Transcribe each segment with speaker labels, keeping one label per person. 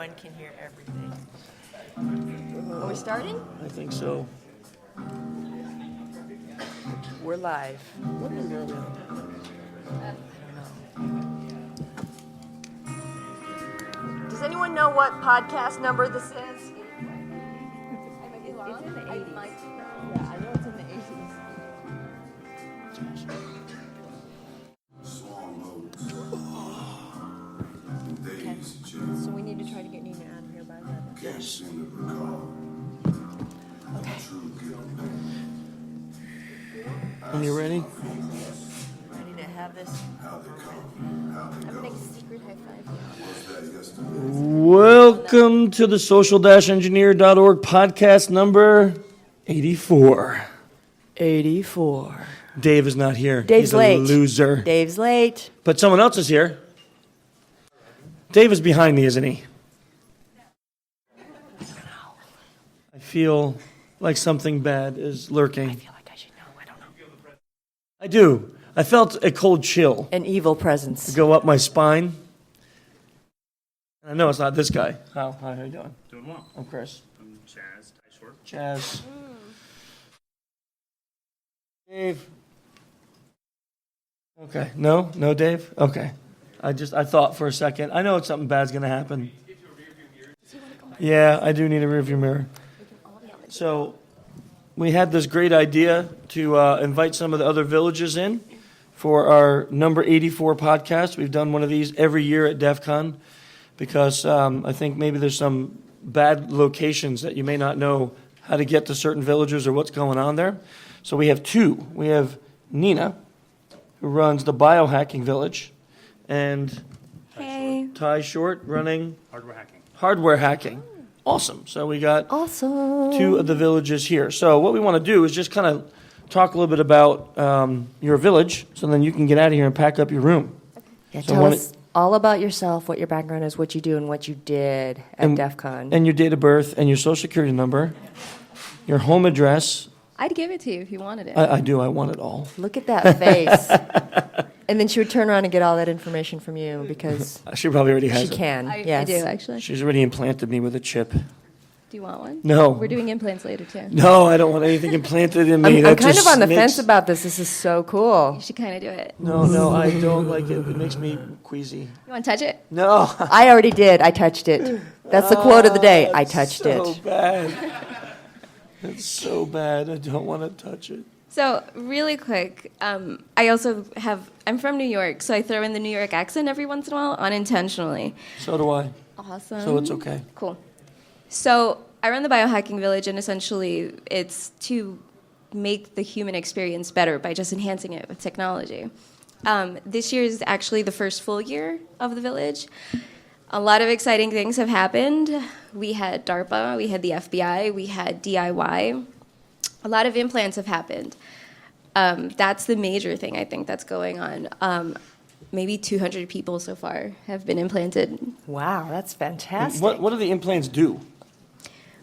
Speaker 1: everyone can hear everything. Are we starting?
Speaker 2: I think so.
Speaker 1: We're live.
Speaker 2: What number are we on?
Speaker 1: I don't know. Does anyone know what podcast number this is?
Speaker 3: It's in the 80s.
Speaker 1: Yeah, I know it's in the 80s.
Speaker 3: Okay. So we need to try to get Nina out of here by then.
Speaker 2: Yes. Are you ready?
Speaker 1: Ready to have this?
Speaker 3: I'm gonna make a secret high five.
Speaker 2: Welcome to the social-engineer.org podcast number 84.
Speaker 1: 84.
Speaker 2: Dave is not here.
Speaker 1: Dave's
Speaker 2: He's a
Speaker 1: late.
Speaker 2: loser.
Speaker 1: Dave's late.
Speaker 2: But someone else is here. Dave is behind me, isn't he? I feel like something bad is lurking.
Speaker 1: I feel like I should know. I don't know.
Speaker 2: I do. I felt a cold chill
Speaker 1: An evil presence.
Speaker 2: go up my spine. I know it's not this guy. Hi, how you doing?
Speaker 4: Doing well.
Speaker 2: I'm Chris.
Speaker 4: I'm Chaz, Ty Short.
Speaker 2: Chaz. Dave. Okay. No, Dave? Okay. I thought for a second. I know something bad's going to happen. Yeah, I do need a rearview mirror. So we had this great idea to invite some of the other villages in for our number 84 podcast. We've done one of these every year at DEF CON because I think maybe there's some bad locations that you may not know how to get to certain villages or what's going on there. So we have two. We have Nina, who runs the biohacking village, and
Speaker 3: Hey.
Speaker 2: Ty Short running
Speaker 4: Hardware hacking.
Speaker 2: hardware hacking. Awesome. So we got
Speaker 1: Awesome.
Speaker 2: two of the villages here. So what we want to do is just kind of talk a little bit about your village, so then you can get out of here and pack up your room.
Speaker 1: Yeah,
Speaker 2: So
Speaker 1: tell
Speaker 2: when
Speaker 1: us all about yourself, what your background is, what you do, and what you did at
Speaker 2: And-
Speaker 1: DEF CON.
Speaker 2: And your date of birth and your social security number, your home address.
Speaker 3: I'd give it to you if you wanted it.
Speaker 2: I do. I want it all.
Speaker 1: Look at that face. And then she would turn around and get all that information from you because
Speaker 2: She probably already has
Speaker 1: she
Speaker 2: it.
Speaker 1: can.
Speaker 3: I
Speaker 1: Yes.
Speaker 3: do, actually.
Speaker 2: She's already implanted me with a chip.
Speaker 3: Do you want one?
Speaker 2: No.
Speaker 3: We're doing implants later, too.
Speaker 2: No, I don't want anything implanted in me.
Speaker 1: I'm
Speaker 2: That
Speaker 1: kind
Speaker 2: just
Speaker 1: of on the
Speaker 2: makes-
Speaker 1: fence about this. This is so cool.
Speaker 3: You should kind of do it.
Speaker 2: No, I don't like it. It makes me queasy.
Speaker 3: You want to touch it?
Speaker 2: No.
Speaker 1: I already did. I touched it. That's the quote of the day. I touched
Speaker 2: so
Speaker 1: it.
Speaker 2: Bad. It's so bad. I don't want to touch it.
Speaker 3: So, really quick, I'm from New York, so I throw in the New York accent every once in a while, unintentionally.
Speaker 2: So do I.
Speaker 3: Awesome.
Speaker 2: So it's okay.
Speaker 3: Cool. So I run the biohacking village, and essentially it's to make the human experience better by just enhancing it with technology. This year is actually the first full year of the village. A lot of exciting things have happened. We had DARPA, we had the FBI, we had DIY. A lot of implants have happened. That's the major thing I think that's going on. Maybe 200 people so far have been implanted.
Speaker 1: Wow, that's fantastic.
Speaker 2: What do the implants do?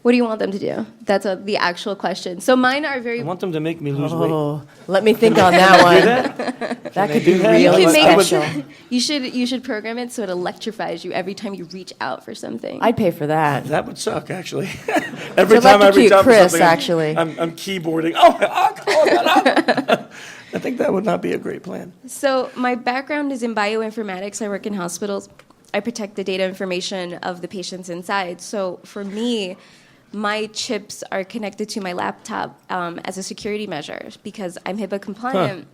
Speaker 3: What do you want them to do? That's the actual question. So mine are very.
Speaker 2: I want them to make me lose weight.
Speaker 1: Oh, let me think on that one. That could be
Speaker 2: do that?
Speaker 3: You
Speaker 1: really
Speaker 3: can make
Speaker 1: special.
Speaker 3: you should program it so it electrifies you every time you reach out for something.
Speaker 1: I'd pay for that.
Speaker 2: That would suck, actually. Every
Speaker 1: To
Speaker 2: time I reach
Speaker 1: electrocute
Speaker 2: out for
Speaker 1: Chris,
Speaker 2: something,
Speaker 1: actually.
Speaker 2: I'm keyboarding. Oh, that up. I think that would not be a great plan.
Speaker 3: So my background is in bioinformatics. I work in hospitals. I protect the data information of the patients inside. So for me, my chips are connected to my laptop as a security measure because I'm HIPAA compliant.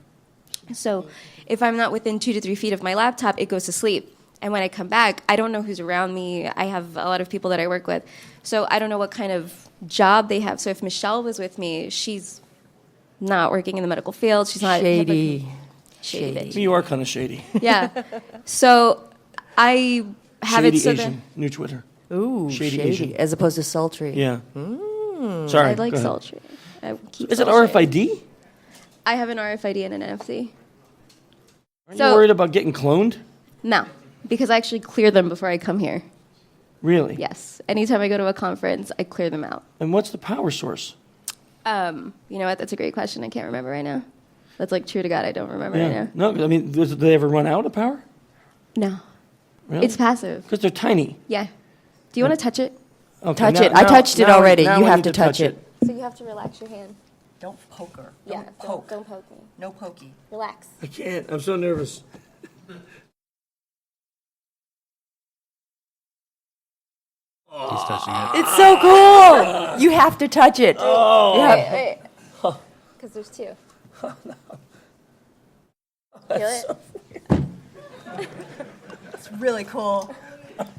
Speaker 3: So if I'm not within 2 to 3 feet of my laptop, it goes to sleep. And when I come back, I don't know who's around me. I have a lot of people that I work with. So I don't know what kind of job they have. So if Michele was with me, she's not working in the medical field. She's not
Speaker 1: Shady.
Speaker 3: Shady. bitch.
Speaker 2: You are kind of shady.
Speaker 3: Yeah. So I have
Speaker 2: Shady
Speaker 3: it so
Speaker 2: Asian.
Speaker 3: that
Speaker 2: New Twitter.
Speaker 1: Ooh,
Speaker 2: Shady
Speaker 1: shady.
Speaker 2: Asian.
Speaker 1: As opposed to sultry.
Speaker 2: Yeah. Sorry.
Speaker 3: I like
Speaker 2: go ahead.
Speaker 3: sultry. I keep
Speaker 2: Is it
Speaker 3: sultry.
Speaker 2: RFID?
Speaker 3: I have an RFID and an NFC.
Speaker 2: Aren't
Speaker 3: So-
Speaker 2: you worried about getting cloned?
Speaker 3: No, because I actually clear them before I come here.
Speaker 2: Really?
Speaker 3: Yes. Anytime I go to a conference, I clear them out.
Speaker 2: And what's the power source?
Speaker 3: You know what? That's a great question. I can't remember right now. That's like true to God. I don't remember right now.
Speaker 2: No, I mean, do they ever run out of power?
Speaker 3: No.
Speaker 2: Really?
Speaker 3: It's passive.
Speaker 2: Because they're tiny.
Speaker 3: Yeah. Do you want to touch it?
Speaker 2: Okay,
Speaker 1: Touch it. I touched it already. You have to touch it.
Speaker 3: So you have to relax your hand.
Speaker 4: Don't poke her.
Speaker 3: Yeah,
Speaker 4: Don't poke.
Speaker 3: don't poke me.
Speaker 4: No pokey.
Speaker 3: Relax.
Speaker 2: I can't. I'm so nervous.
Speaker 5: He's touching it.
Speaker 1: It's so cool. You have to touch it. Oh.
Speaker 3: Wait. Because there's two. Feel it?
Speaker 4: It's really cool.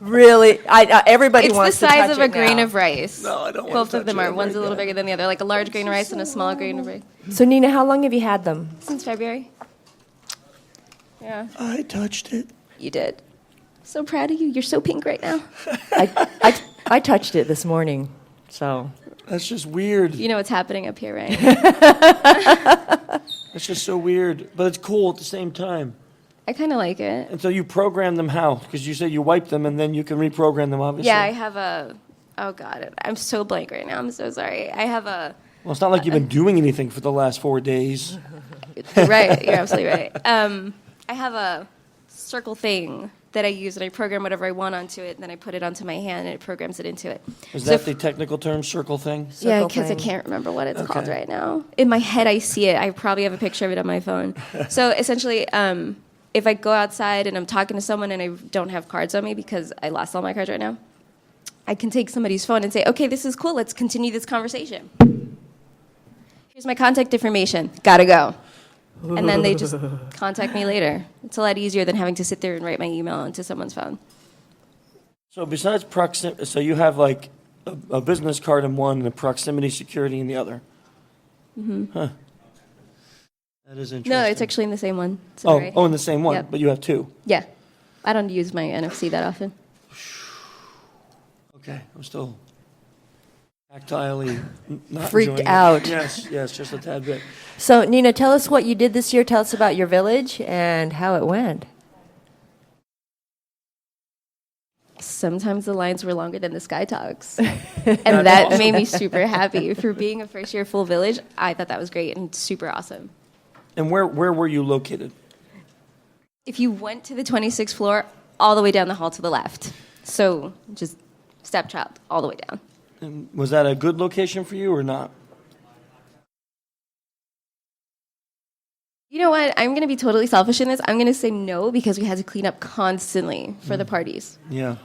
Speaker 1: Really, everybody
Speaker 3: It's the
Speaker 1: wants to touch
Speaker 3: size of a
Speaker 1: it
Speaker 3: grain
Speaker 1: now.
Speaker 3: of rice.
Speaker 2: No, I don't want
Speaker 3: Both
Speaker 2: to
Speaker 3: of them
Speaker 2: touch it
Speaker 3: are. One's a
Speaker 2: ever
Speaker 3: little
Speaker 2: again.
Speaker 3: bigger than the other, like a large grain of rice and a small grain of rice.
Speaker 1: So Nina, how long have you had them?
Speaker 3: Since February. Yeah.
Speaker 2: I touched it.
Speaker 3: You did. So proud of you. You're so pink right now.
Speaker 1: I touched it this morning. So
Speaker 2: That's just weird.
Speaker 3: You know what's happening up here, right?
Speaker 2: That's just so weird. But it's cool at the same time.
Speaker 3: I kind of like it.
Speaker 2: And so you program them how? Because you said you wipe them and then you can reprogram them, obviously.
Speaker 3: Yeah, I have a. Oh God, I'm so blank right now. I'm so sorry. I have a.
Speaker 2: Well, it's not like you've been doing anything for the last 4 days.
Speaker 3: You're right. You're absolutely right. I have a circle thing that I use, and I program whatever I want onto it, and then I put it onto my hand, and it programs it into it.
Speaker 2: Is
Speaker 3: So
Speaker 2: that the technical term, circle thing?
Speaker 3: Yeah,
Speaker 1: Circle
Speaker 3: because I
Speaker 1: thing.
Speaker 3: can't remember what it's called
Speaker 2: Okay.
Speaker 3: right now. In my head, I see it. I probably have a picture of it on my phone. So essentially, if I go outside and I'm talking to someone and I don't have cards on me because I lost all my cards right now, I can take somebody's phone and say, okay, this is cool. Let's continue this conversation. Here's my contact information. Gotta go. And then they just contact me later. It's a lot easier than having to sit there and write my email onto someone's phone.
Speaker 2: So besides proximity, so you have like a business card in one and a proximity security in the other? Mm-hmm. Huh. That is interesting.
Speaker 3: No, it's actually in the same one. It's on the right
Speaker 2: in
Speaker 3: hand.
Speaker 2: the same one,
Speaker 3: Yep.
Speaker 2: but you have two.
Speaker 3: Yeah. I don't use my NFC that often.
Speaker 2: Okay, I'm still tactilely not
Speaker 1: Freaked
Speaker 2: enjoying it.
Speaker 1: out.
Speaker 2: Yes, just a tad bit.
Speaker 1: So Nina, tell us what you did this year. Tell us about your village and how it went.
Speaker 3: Sometimes the lines were longer than the Sky Talks. And that made me super happy. For being a first year full village, I thought that was great and super awesome.
Speaker 2: And where were you located?
Speaker 3: If you went to the 26th floor, all the way down the hall to the left. So just stepchild all the way down.
Speaker 2: And was that a good location for you or not?
Speaker 3: You know what? I'm going to be totally selfish in this. I'm going to say no because we had to clean up constantly for the parties.
Speaker 2: Yeah.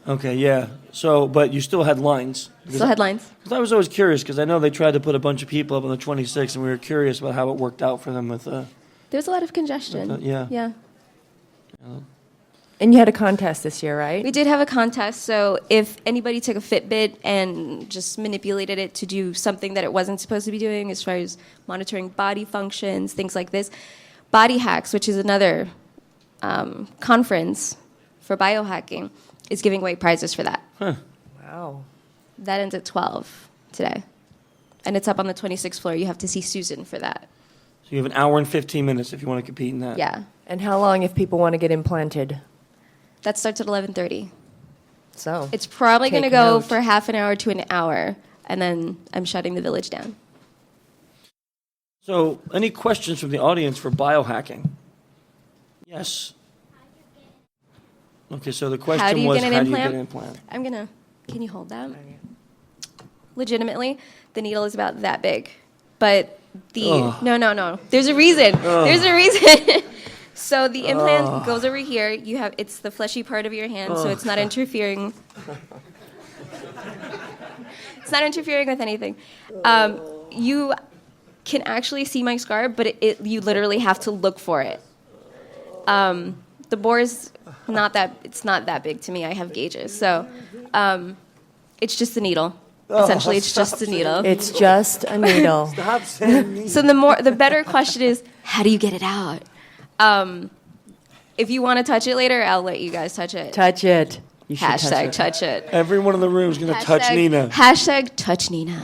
Speaker 2: Okay, yeah. So, but you still had lines.
Speaker 3: Still headlines.
Speaker 2: Because I was always curious, because I know they tried to put a bunch of people up on the 26th, and we were curious about how it worked out for them with,
Speaker 3: There's a lot of congestion.
Speaker 2: Yeah.
Speaker 3: Yeah.
Speaker 1: And you had a contest this year, right?
Speaker 3: We did have a contest, so if anybody took a Fitbit and just manipulated it to do something that it wasn't supposed to be doing as far as monitoring body functions, things like this, Body Hacks, which is another conference for biohacking, is giving away prizes for that.
Speaker 1: Wow.
Speaker 3: That ends at 12 today. And it's up on the 26th floor. You have to see Susan for that.
Speaker 2: So you have an hour and 15 minutes if you want to compete in that.
Speaker 3: Yeah.
Speaker 1: And how long if people want to get implanted?
Speaker 3: That starts at 11:30.
Speaker 1: So
Speaker 3: It's probably going to
Speaker 1: Take
Speaker 3: go
Speaker 1: note.
Speaker 3: for half an hour to an hour, and then I'm shutting the village down.
Speaker 2: So, any questions from the audience for biohacking? Yes. Okay, so the question
Speaker 3: do you
Speaker 2: was,
Speaker 3: get an
Speaker 2: how do you
Speaker 3: implant?
Speaker 2: get an implant?
Speaker 3: I'm going to, can you hold that? Legitimately, the needle is about that big. But no. There's a reason. There's a reason. So the implant goes over here. It's the fleshy part of your hand, so it's not interfering. It's not interfering with anything. You can actually see my scar, but you literally have to look for it. The bore's not that big to me. I have gauges, so it's just a needle. Essentially, it's just a needle.
Speaker 1: it's just a needle.
Speaker 2: Stop saying me.
Speaker 3: So the better question is, how do you get it out? If you want to touch it later, I'll let you guys touch it.
Speaker 1: Touch it. You should
Speaker 3: Hashtag
Speaker 1: touch it.
Speaker 3: touch it.
Speaker 2: Everyone in the room is going to touch Nina.
Speaker 3: Hashtag touch Nina.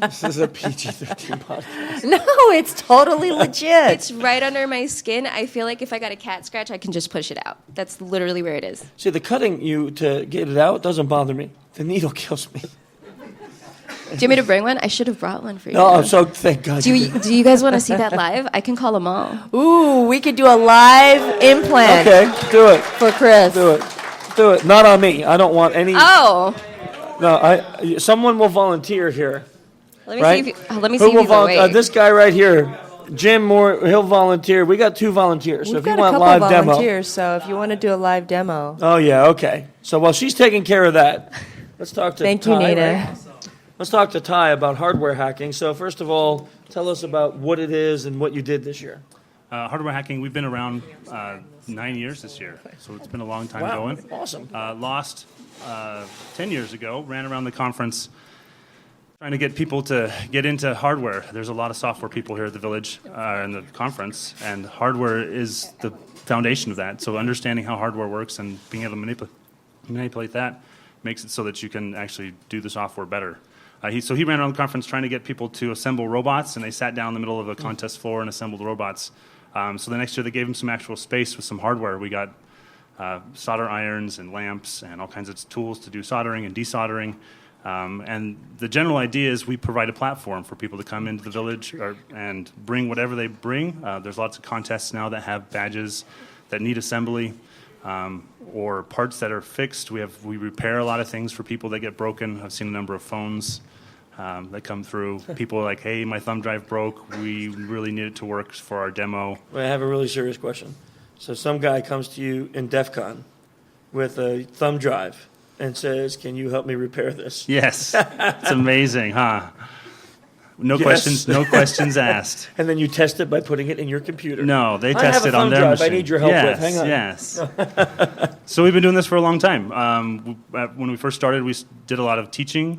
Speaker 2: This is a PG-13 podcast.
Speaker 1: No, it's totally legit.
Speaker 3: It's right under my skin. I feel like if I got a cat scratch, I can just push it out. That's literally where it is.
Speaker 2: See, the cutting you to get it out doesn't bother me. The needle kills me.
Speaker 3: Do you want me to bring one? I should have brought one for you.
Speaker 2: No, I'm so thank God.
Speaker 3: Do you guys want to see that live? I can call them all.
Speaker 1: Ooh, we could do a live implant
Speaker 2: Okay, do it.
Speaker 1: for Chris.
Speaker 2: Do it. Do it. Not on me. I don't want any.
Speaker 3: Oh,
Speaker 2: No, someone will volunteer here.
Speaker 3: let me
Speaker 2: Right?
Speaker 3: see if let me
Speaker 2: Who
Speaker 3: see if
Speaker 2: will
Speaker 3: he's
Speaker 2: volunteer?
Speaker 3: awake.
Speaker 2: This guy right here, Jim Moore. He'll volunteer. We got 2 volunteers. So
Speaker 1: We've
Speaker 2: if you
Speaker 1: got a
Speaker 2: want
Speaker 1: couple
Speaker 2: live demo.
Speaker 1: volunteers, so if you want to do a live demo.
Speaker 2: Oh yeah. Okay. So while she's taking care of that, let's talk to
Speaker 1: Thank you,
Speaker 2: Ty,
Speaker 1: Nina.
Speaker 2: right? Let's talk to Ty about hardware hacking. So first of all, tell us about what it is and what you did this year.
Speaker 5: Hardware hacking, we've been around 9 years this year, so it's been a long time going.
Speaker 2: Awesome.
Speaker 5: Lost 10 years ago, ran around the conference trying to get people to get into hardware. There's a lot of software people here at the village in the conference, and hardware is the foundation of that. So understanding how hardware works and being able to manipulate that makes it so that you can actually do the software better. So he ran around the conference trying to get people to assemble robots, and they sat down in the middle of a contest floor and assembled robots. So the next year they gave him some actual space with some hardware. We got solder irons and lamps and all kinds of tools to do soldering and desoldering. And the general idea is we provide a platform for people to come into the village and bring whatever they bring. There's lots of contests now that have badges that need assembly or parts that are fixed. We repair a lot of things for people that get broken. I've seen a number of phones that come through. People are like, hey, my thumb drive broke. We really need it to work for our demo.
Speaker 2: I have a really serious question. So some guy comes to you in DEF CON with a thumb drive and says, can you help me repair this?
Speaker 5: Yes, it's amazing, huh? No
Speaker 2: Yes.
Speaker 5: questions asked.
Speaker 2: And then you test it by putting it in your computer.
Speaker 5: No, they
Speaker 2: I have
Speaker 5: test
Speaker 2: a
Speaker 5: it on
Speaker 2: thumb
Speaker 5: their
Speaker 2: drive I
Speaker 5: machine.
Speaker 2: need your help with.
Speaker 5: Yes,
Speaker 2: Hang on.
Speaker 5: yes. So we've been doing this for a long time. When we first started, we did a lot of teaching,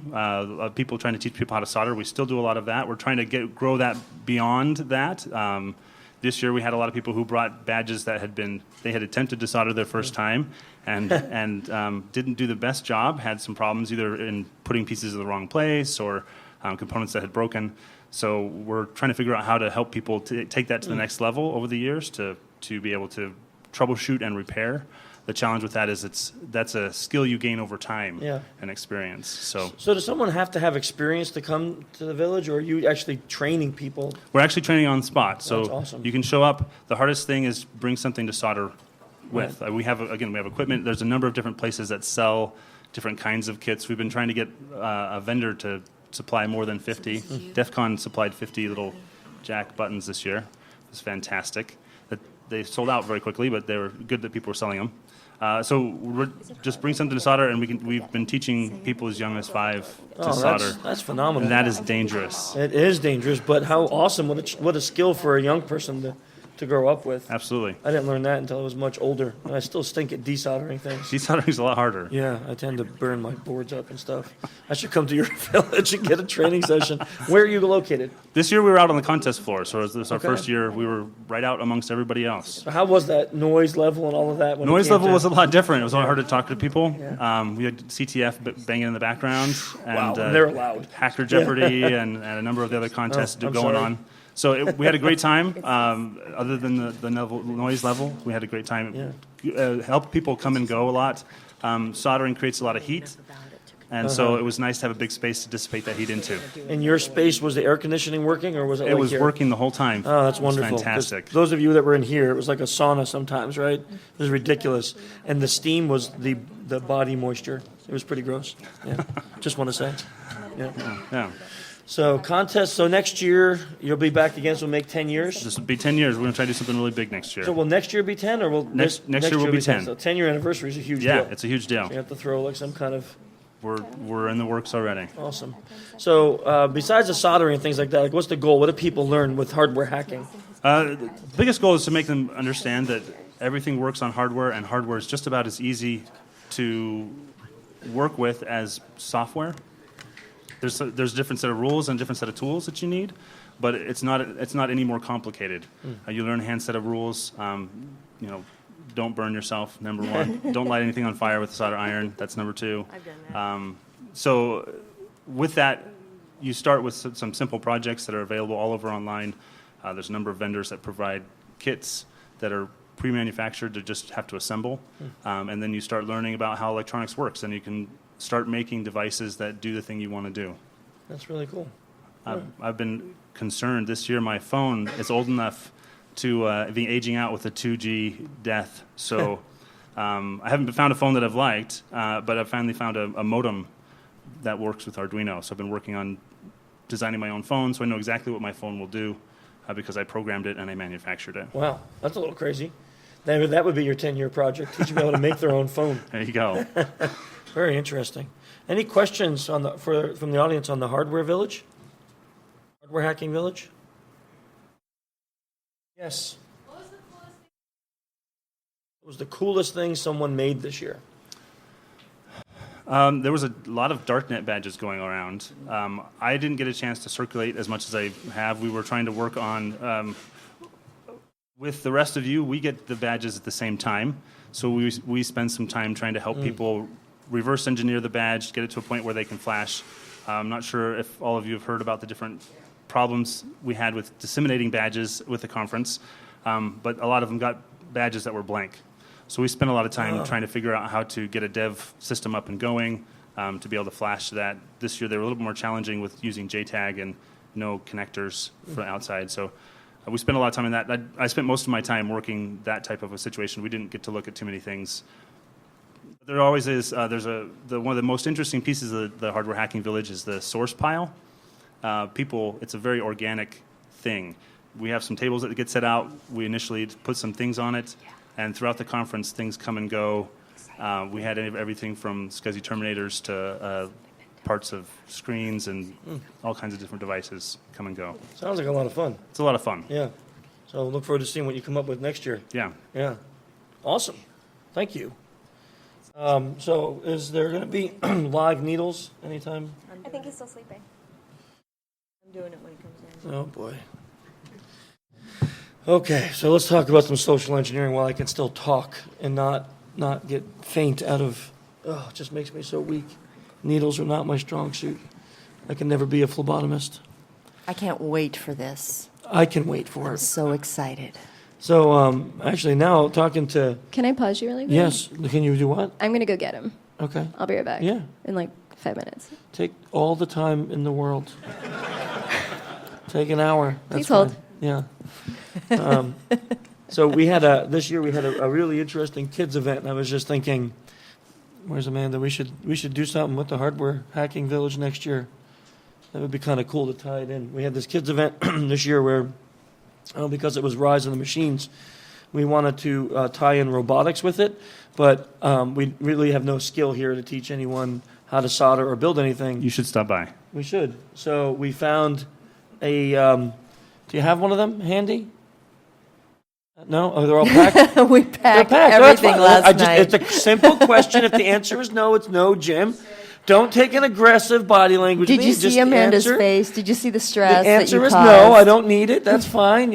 Speaker 5: people trying to teach people how to solder. We still do a lot of that. We're trying to grow that beyond that. This year we had a lot of people who brought badges that they had attempted to solder their first time and didn't do the best job, had some problems either in putting pieces in the wrong place or components that had broken. So we're trying to figure out how to help people to take that to the next level over the years to be able to troubleshoot and repair. The challenge with that is that's a skill you gain over time and experience. So
Speaker 2: does someone have to have experience to come to the village, or are you actually training people?
Speaker 5: we're actually training on the spot. So
Speaker 2: That's awesome.
Speaker 5: you can show up. The hardest thing is bring something to solder with. We have equipment. There's a number of different places that sell different kinds of kits. We've been trying to get a vendor to supply more than 50. DEF CON supplied 50 little jack buttons this year. It was fantastic. They sold out very quickly, but they were good that people were selling them. So we're just bring something to solder, and we've been teaching people as young as 5 to solder.
Speaker 2: That's phenomenal.
Speaker 5: And that is dangerous.
Speaker 2: It is dangerous, but how awesome! What a skill for a young person to grow up with.
Speaker 5: Absolutely.
Speaker 2: I didn't learn that until I was much older, and I still stink at desoldering things.
Speaker 5: Desoldering is a lot harder.
Speaker 2: Yeah, I tend to burn my boards up and stuff. I should come to your village and get a training session. Where are you located?
Speaker 5: This year we were out on the contest floor, so this was our
Speaker 2: Okay.
Speaker 5: first year. We were right out amongst everybody else.
Speaker 2: How was that noise level and all of that? When it
Speaker 5: Noise
Speaker 2: came
Speaker 5: level
Speaker 2: to-
Speaker 5: was a lot different. It was a lot harder to talk to people. We had CTF banging in the background, and
Speaker 2: Wow, they're loud.
Speaker 5: Hacker Jeopardy and a number of the other contests
Speaker 2: I'm
Speaker 5: going
Speaker 2: sorry.
Speaker 5: on. So we had a great time. Other than the noise level, we had a great time. Helped people come and go a lot. Soldering creates a lot of heat, and so it was nice to have a big space to dissipate that heat into.
Speaker 2: In your space, was the air conditioning working, or was it?
Speaker 5: It
Speaker 2: like
Speaker 5: was
Speaker 2: here?
Speaker 5: working the whole time.
Speaker 2: Oh, that's
Speaker 5: It was
Speaker 2: wonderful. 'Cause
Speaker 5: fantastic.
Speaker 2: Those of you that were in here, it was like a sauna sometimes, right? It was ridiculous. And the steam was the body moisture. It was pretty gross. Yeah. Just want to say. Yeah.
Speaker 5: Yeah.
Speaker 2: So contest. So next year you'll be back again. So we'll make 10 years.
Speaker 5: This will be 10 years. We're going to try to do something really big next year.
Speaker 2: So will next year be 10, or will
Speaker 5: Next year will be 10.
Speaker 2: So 10-year anniversary is a huge
Speaker 5: Yeah,
Speaker 2: deal.
Speaker 5: it's a huge deal.
Speaker 2: You have to throw like some kind of
Speaker 5: We're in the works already.
Speaker 2: awesome. So besides the soldering and things like that, like what's the goal? What do people learn with hardware hacking?
Speaker 5: The biggest goal is to make them understand that everything works on hardware, and hardware is just about as easy to work with as software. There's a different set of rules and a different set of tools that you need, but it's not any more complicated. You learn a hand set of rules. Don't burn yourself. Number 1. Don't light anything on fire with a solder iron. That's number 2.
Speaker 1: I've done that.
Speaker 5: So with that, you start with some simple projects that are available all over online. There's a number of vendors that provide kits that are pre-manufactured to just have to assemble. And then you start learning about how electronics works, and you can start making devices that do the thing you want to do.
Speaker 2: That's really cool.
Speaker 5: I've been concerned this year. My phone is old enough to be aging out with a 2G death. So I haven't found a phone that I've liked, but I've finally found a modem that works with Arduino. So I've been working on designing my own phone, so I know exactly what my phone will do because I programmed it and I manufactured it.
Speaker 2: Wow, that's a little crazy. That would be your 10-year project, teaching people how to make their own phone.
Speaker 5: There you go.
Speaker 2: Very interesting. Any questions from the audience on the hardware village? Hardware hacking village? Yes. What was the coolest thing someone made this year?
Speaker 5: There was a lot of darknet badges going around. I didn't get a chance to circulate as much as I have. We were trying to work on, with the rest of you, we get the badges at the same time. So we spend some time trying to help people reverse engineer the badge, get it to a point where they can flash. I'm not sure if all of you have heard about the different problems we had with disseminating badges with the conference, but a lot of them got badges that were blank. So we spent a lot of time trying to figure out how to get a dev system up and going to be able to flash that. This year they were a little bit more challenging with using JTAG and no connectors from outside. So we spent a lot of time in that. I spent most of my time working that type of a situation. We didn't get to look at too many things. There always is. One of the most interesting pieces of the hardware hacking village is the source pile. It's a very organic thing. We have some tables that get set out. We initially put some things on it. And throughout the conference, things come and go. We had everything from SCSI terminators to parts of screens and all kinds of different devices come and go.
Speaker 2: Sounds like a lot of fun.
Speaker 5: It's a lot of fun.
Speaker 2: Yeah. So look forward to seeing what you come up with next year.
Speaker 5: Yeah.
Speaker 2: Yeah. Awesome. Thank you. So is there going to be live needles anytime?
Speaker 3: I think he's still sleeping.
Speaker 1: I'm doing it when he comes in.
Speaker 2: Oh, boy. Okay, so let's talk about some social engineering while I can still talk and not get faint out of, it just makes me so weak. Needles are not my strong suit. I can never be a phlebotomist.
Speaker 1: I can't wait for this.
Speaker 2: I can wait for
Speaker 1: I'm
Speaker 2: it.
Speaker 1: so excited.
Speaker 2: So, actually, now talking to...
Speaker 3: Can I pause you really quick?
Speaker 2: Yes, can you do what?
Speaker 3: I'm going to go get him.
Speaker 2: Okay.
Speaker 3: I'll be right back.
Speaker 2: Yeah.
Speaker 3: In like 5 minutes.
Speaker 2: Take all the time in the world. Take an hour. That's
Speaker 3: Please hold.
Speaker 2: fine. Yeah. So this year we had a really interesting kids event, and I was just thinking, where's Amanda? We should do something with the hardware hacking village next year. That would be kind of cool to tie it in. We had this kids event this year where, because it was Rise of the Machines, we wanted to tie in robotics with it, but we really have no skill here to teach anyone how to solder or build anything.
Speaker 5: You should stop by.
Speaker 2: We should. So we found a... do you have one of them handy? No? Oh, they're all packed?
Speaker 1: We
Speaker 2: They're
Speaker 1: packed
Speaker 2: packed.
Speaker 1: everything last night.
Speaker 2: It's a simple question. If the answer is no, it's no, Jim. Don't take an aggressive body language.
Speaker 1: Did
Speaker 2: with
Speaker 1: you
Speaker 2: me. Just
Speaker 1: see Amanda's
Speaker 2: answer.
Speaker 1: face? Did you see the stress
Speaker 2: The answer
Speaker 1: that you
Speaker 2: is
Speaker 1: caused?
Speaker 2: no. I don't need it. That's fine.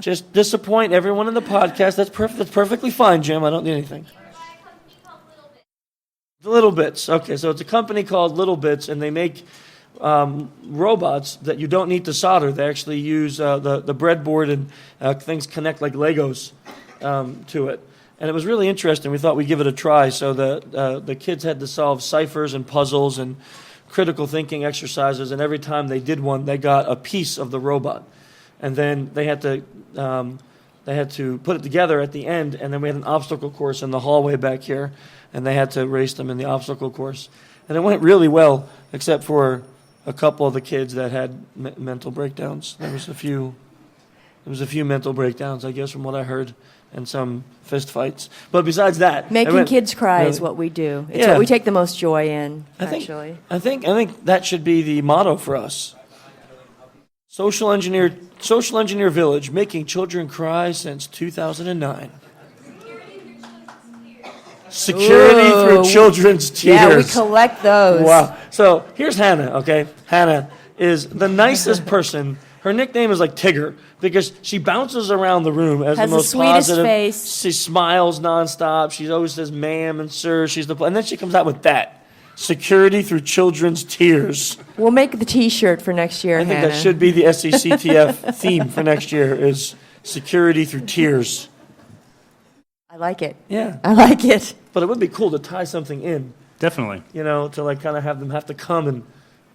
Speaker 2: Just disappoint everyone in the podcast. That's perfectly fine, Jim. I don't need anything. Little Bits. Okay, so it's a company called Little Bits, and they make robots that you don't need to solder. They actually use the breadboard, and things connect like Legos to it. And it was really interesting. We thought we'd give it a try. So the kids had to solve ciphers and puzzles and critical thinking exercises, and every time they did one, they got a piece of the robot. And then they had to put it together at the end, and then we had an obstacle course in the hallway back here, and they had to race them in the obstacle course. And it went really well, except for a couple of the kids that had mental breakdowns. There was a few mental breakdowns, I guess, from what I heard, and some fist fights. But besides that,
Speaker 1: Making kids cry is
Speaker 2: really-
Speaker 1: what we do. It's
Speaker 2: Yeah.
Speaker 1: what we take the most joy in,
Speaker 2: I think
Speaker 1: actually.
Speaker 2: that should be the motto for us. Social engineer village, making children cry since 2009. Security through
Speaker 1: Ooh.
Speaker 2: children's tears.
Speaker 1: Yeah, we collect those.
Speaker 2: Wow. So here's Hannah, okay? Hannah is the nicest person. Her nickname is like Tigger because she bounces around the room as
Speaker 1: Has
Speaker 2: the
Speaker 1: the
Speaker 2: most
Speaker 1: sweetest
Speaker 2: positive.
Speaker 1: face.
Speaker 2: She smiles nonstop. She always says ma'am and sir. And then she comes out with that. Security through children's tears.
Speaker 1: We'll make the T-shirt for next year,
Speaker 2: I think
Speaker 1: Hannah.
Speaker 2: that should be the SECTF theme for next year is security through tears.
Speaker 1: I like it.
Speaker 2: Yeah.
Speaker 1: I like it.
Speaker 2: But it would be cool to tie something in,
Speaker 5: Definitely.
Speaker 2: to like kind of have them have to come and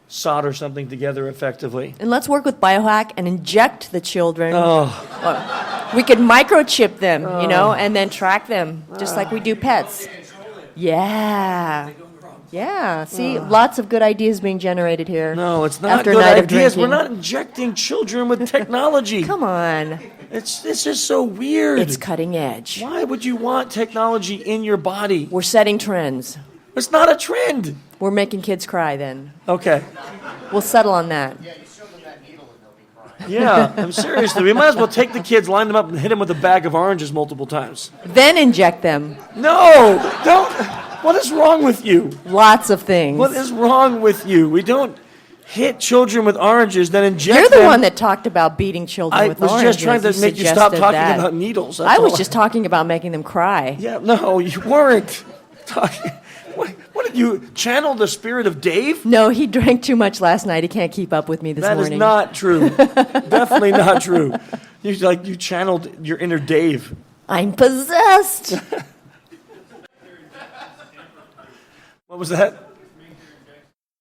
Speaker 2: solder something together effectively.
Speaker 1: And let's work with Biohack and inject the children.
Speaker 2: Oh,
Speaker 1: We could microchip them, and then track them, just like we do pets. Yeah. Yeah. See, lots of good ideas being generated here.
Speaker 2: No, it's not
Speaker 1: after
Speaker 2: good
Speaker 1: a night of
Speaker 2: ideas. We're
Speaker 1: drinking.
Speaker 2: not injecting children with technology.
Speaker 1: Come on.
Speaker 2: It's just so weird.
Speaker 1: It's cutting edge.
Speaker 2: Why would you want technology in your body?
Speaker 1: We're setting trends.
Speaker 2: It's not a trend.
Speaker 1: We're making kids cry then.
Speaker 2: Okay.
Speaker 1: We'll settle on that.
Speaker 2: Yeah, I'm seriously. We might as well take the kids, line them up, and hit them with a bag of oranges multiple times.
Speaker 1: Then inject them.
Speaker 2: No, don't. What is wrong with you?
Speaker 1: Lots of things.
Speaker 2: What is wrong with you? We don't hit children with oranges, then inject
Speaker 1: You're the
Speaker 2: them.
Speaker 1: one that talked about beating children
Speaker 2: I
Speaker 1: with
Speaker 2: was
Speaker 1: oranges.
Speaker 2: just trying to make you stop
Speaker 1: suggested
Speaker 2: talking
Speaker 1: that.
Speaker 2: about needles.
Speaker 1: I was
Speaker 2: all.
Speaker 1: just talking about making them cry.
Speaker 2: Yeah, no, you weren't talking. What did you channel the spirit of Dave?
Speaker 1: No, he drank too much last night. He can't keep up with me this
Speaker 2: That is
Speaker 1: morning.
Speaker 2: not true. Definitely not true. You channeled your inner Dave.
Speaker 1: I'm possessed.
Speaker 2: What was that?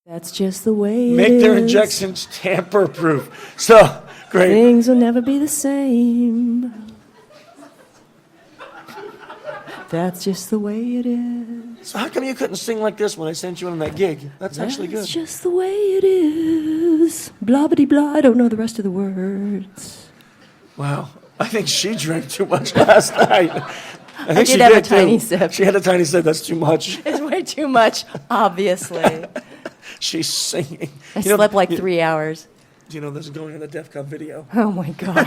Speaker 1: That's just the way it
Speaker 2: Make their
Speaker 1: is.
Speaker 2: injections tamper-proof. So, great.
Speaker 1: Things will never be the same. That's just the way it is.
Speaker 2: So how come you couldn't sing like this when I sent you on that gig? That's actually good.
Speaker 1: That's just the way it is. Blah, blah, blah. I don't know the rest of the words.
Speaker 2: Wow. I think she drank too much last night. I think
Speaker 1: did
Speaker 2: she
Speaker 1: have a
Speaker 2: did too.
Speaker 1: tiny sip.
Speaker 2: She had a tiny sip. That's too much.
Speaker 1: It's way too much, obviously.
Speaker 2: She's singing.
Speaker 1: I slept like 3 hours.
Speaker 2: You know, this is going on the DEF CON video.
Speaker 1: Oh, my God.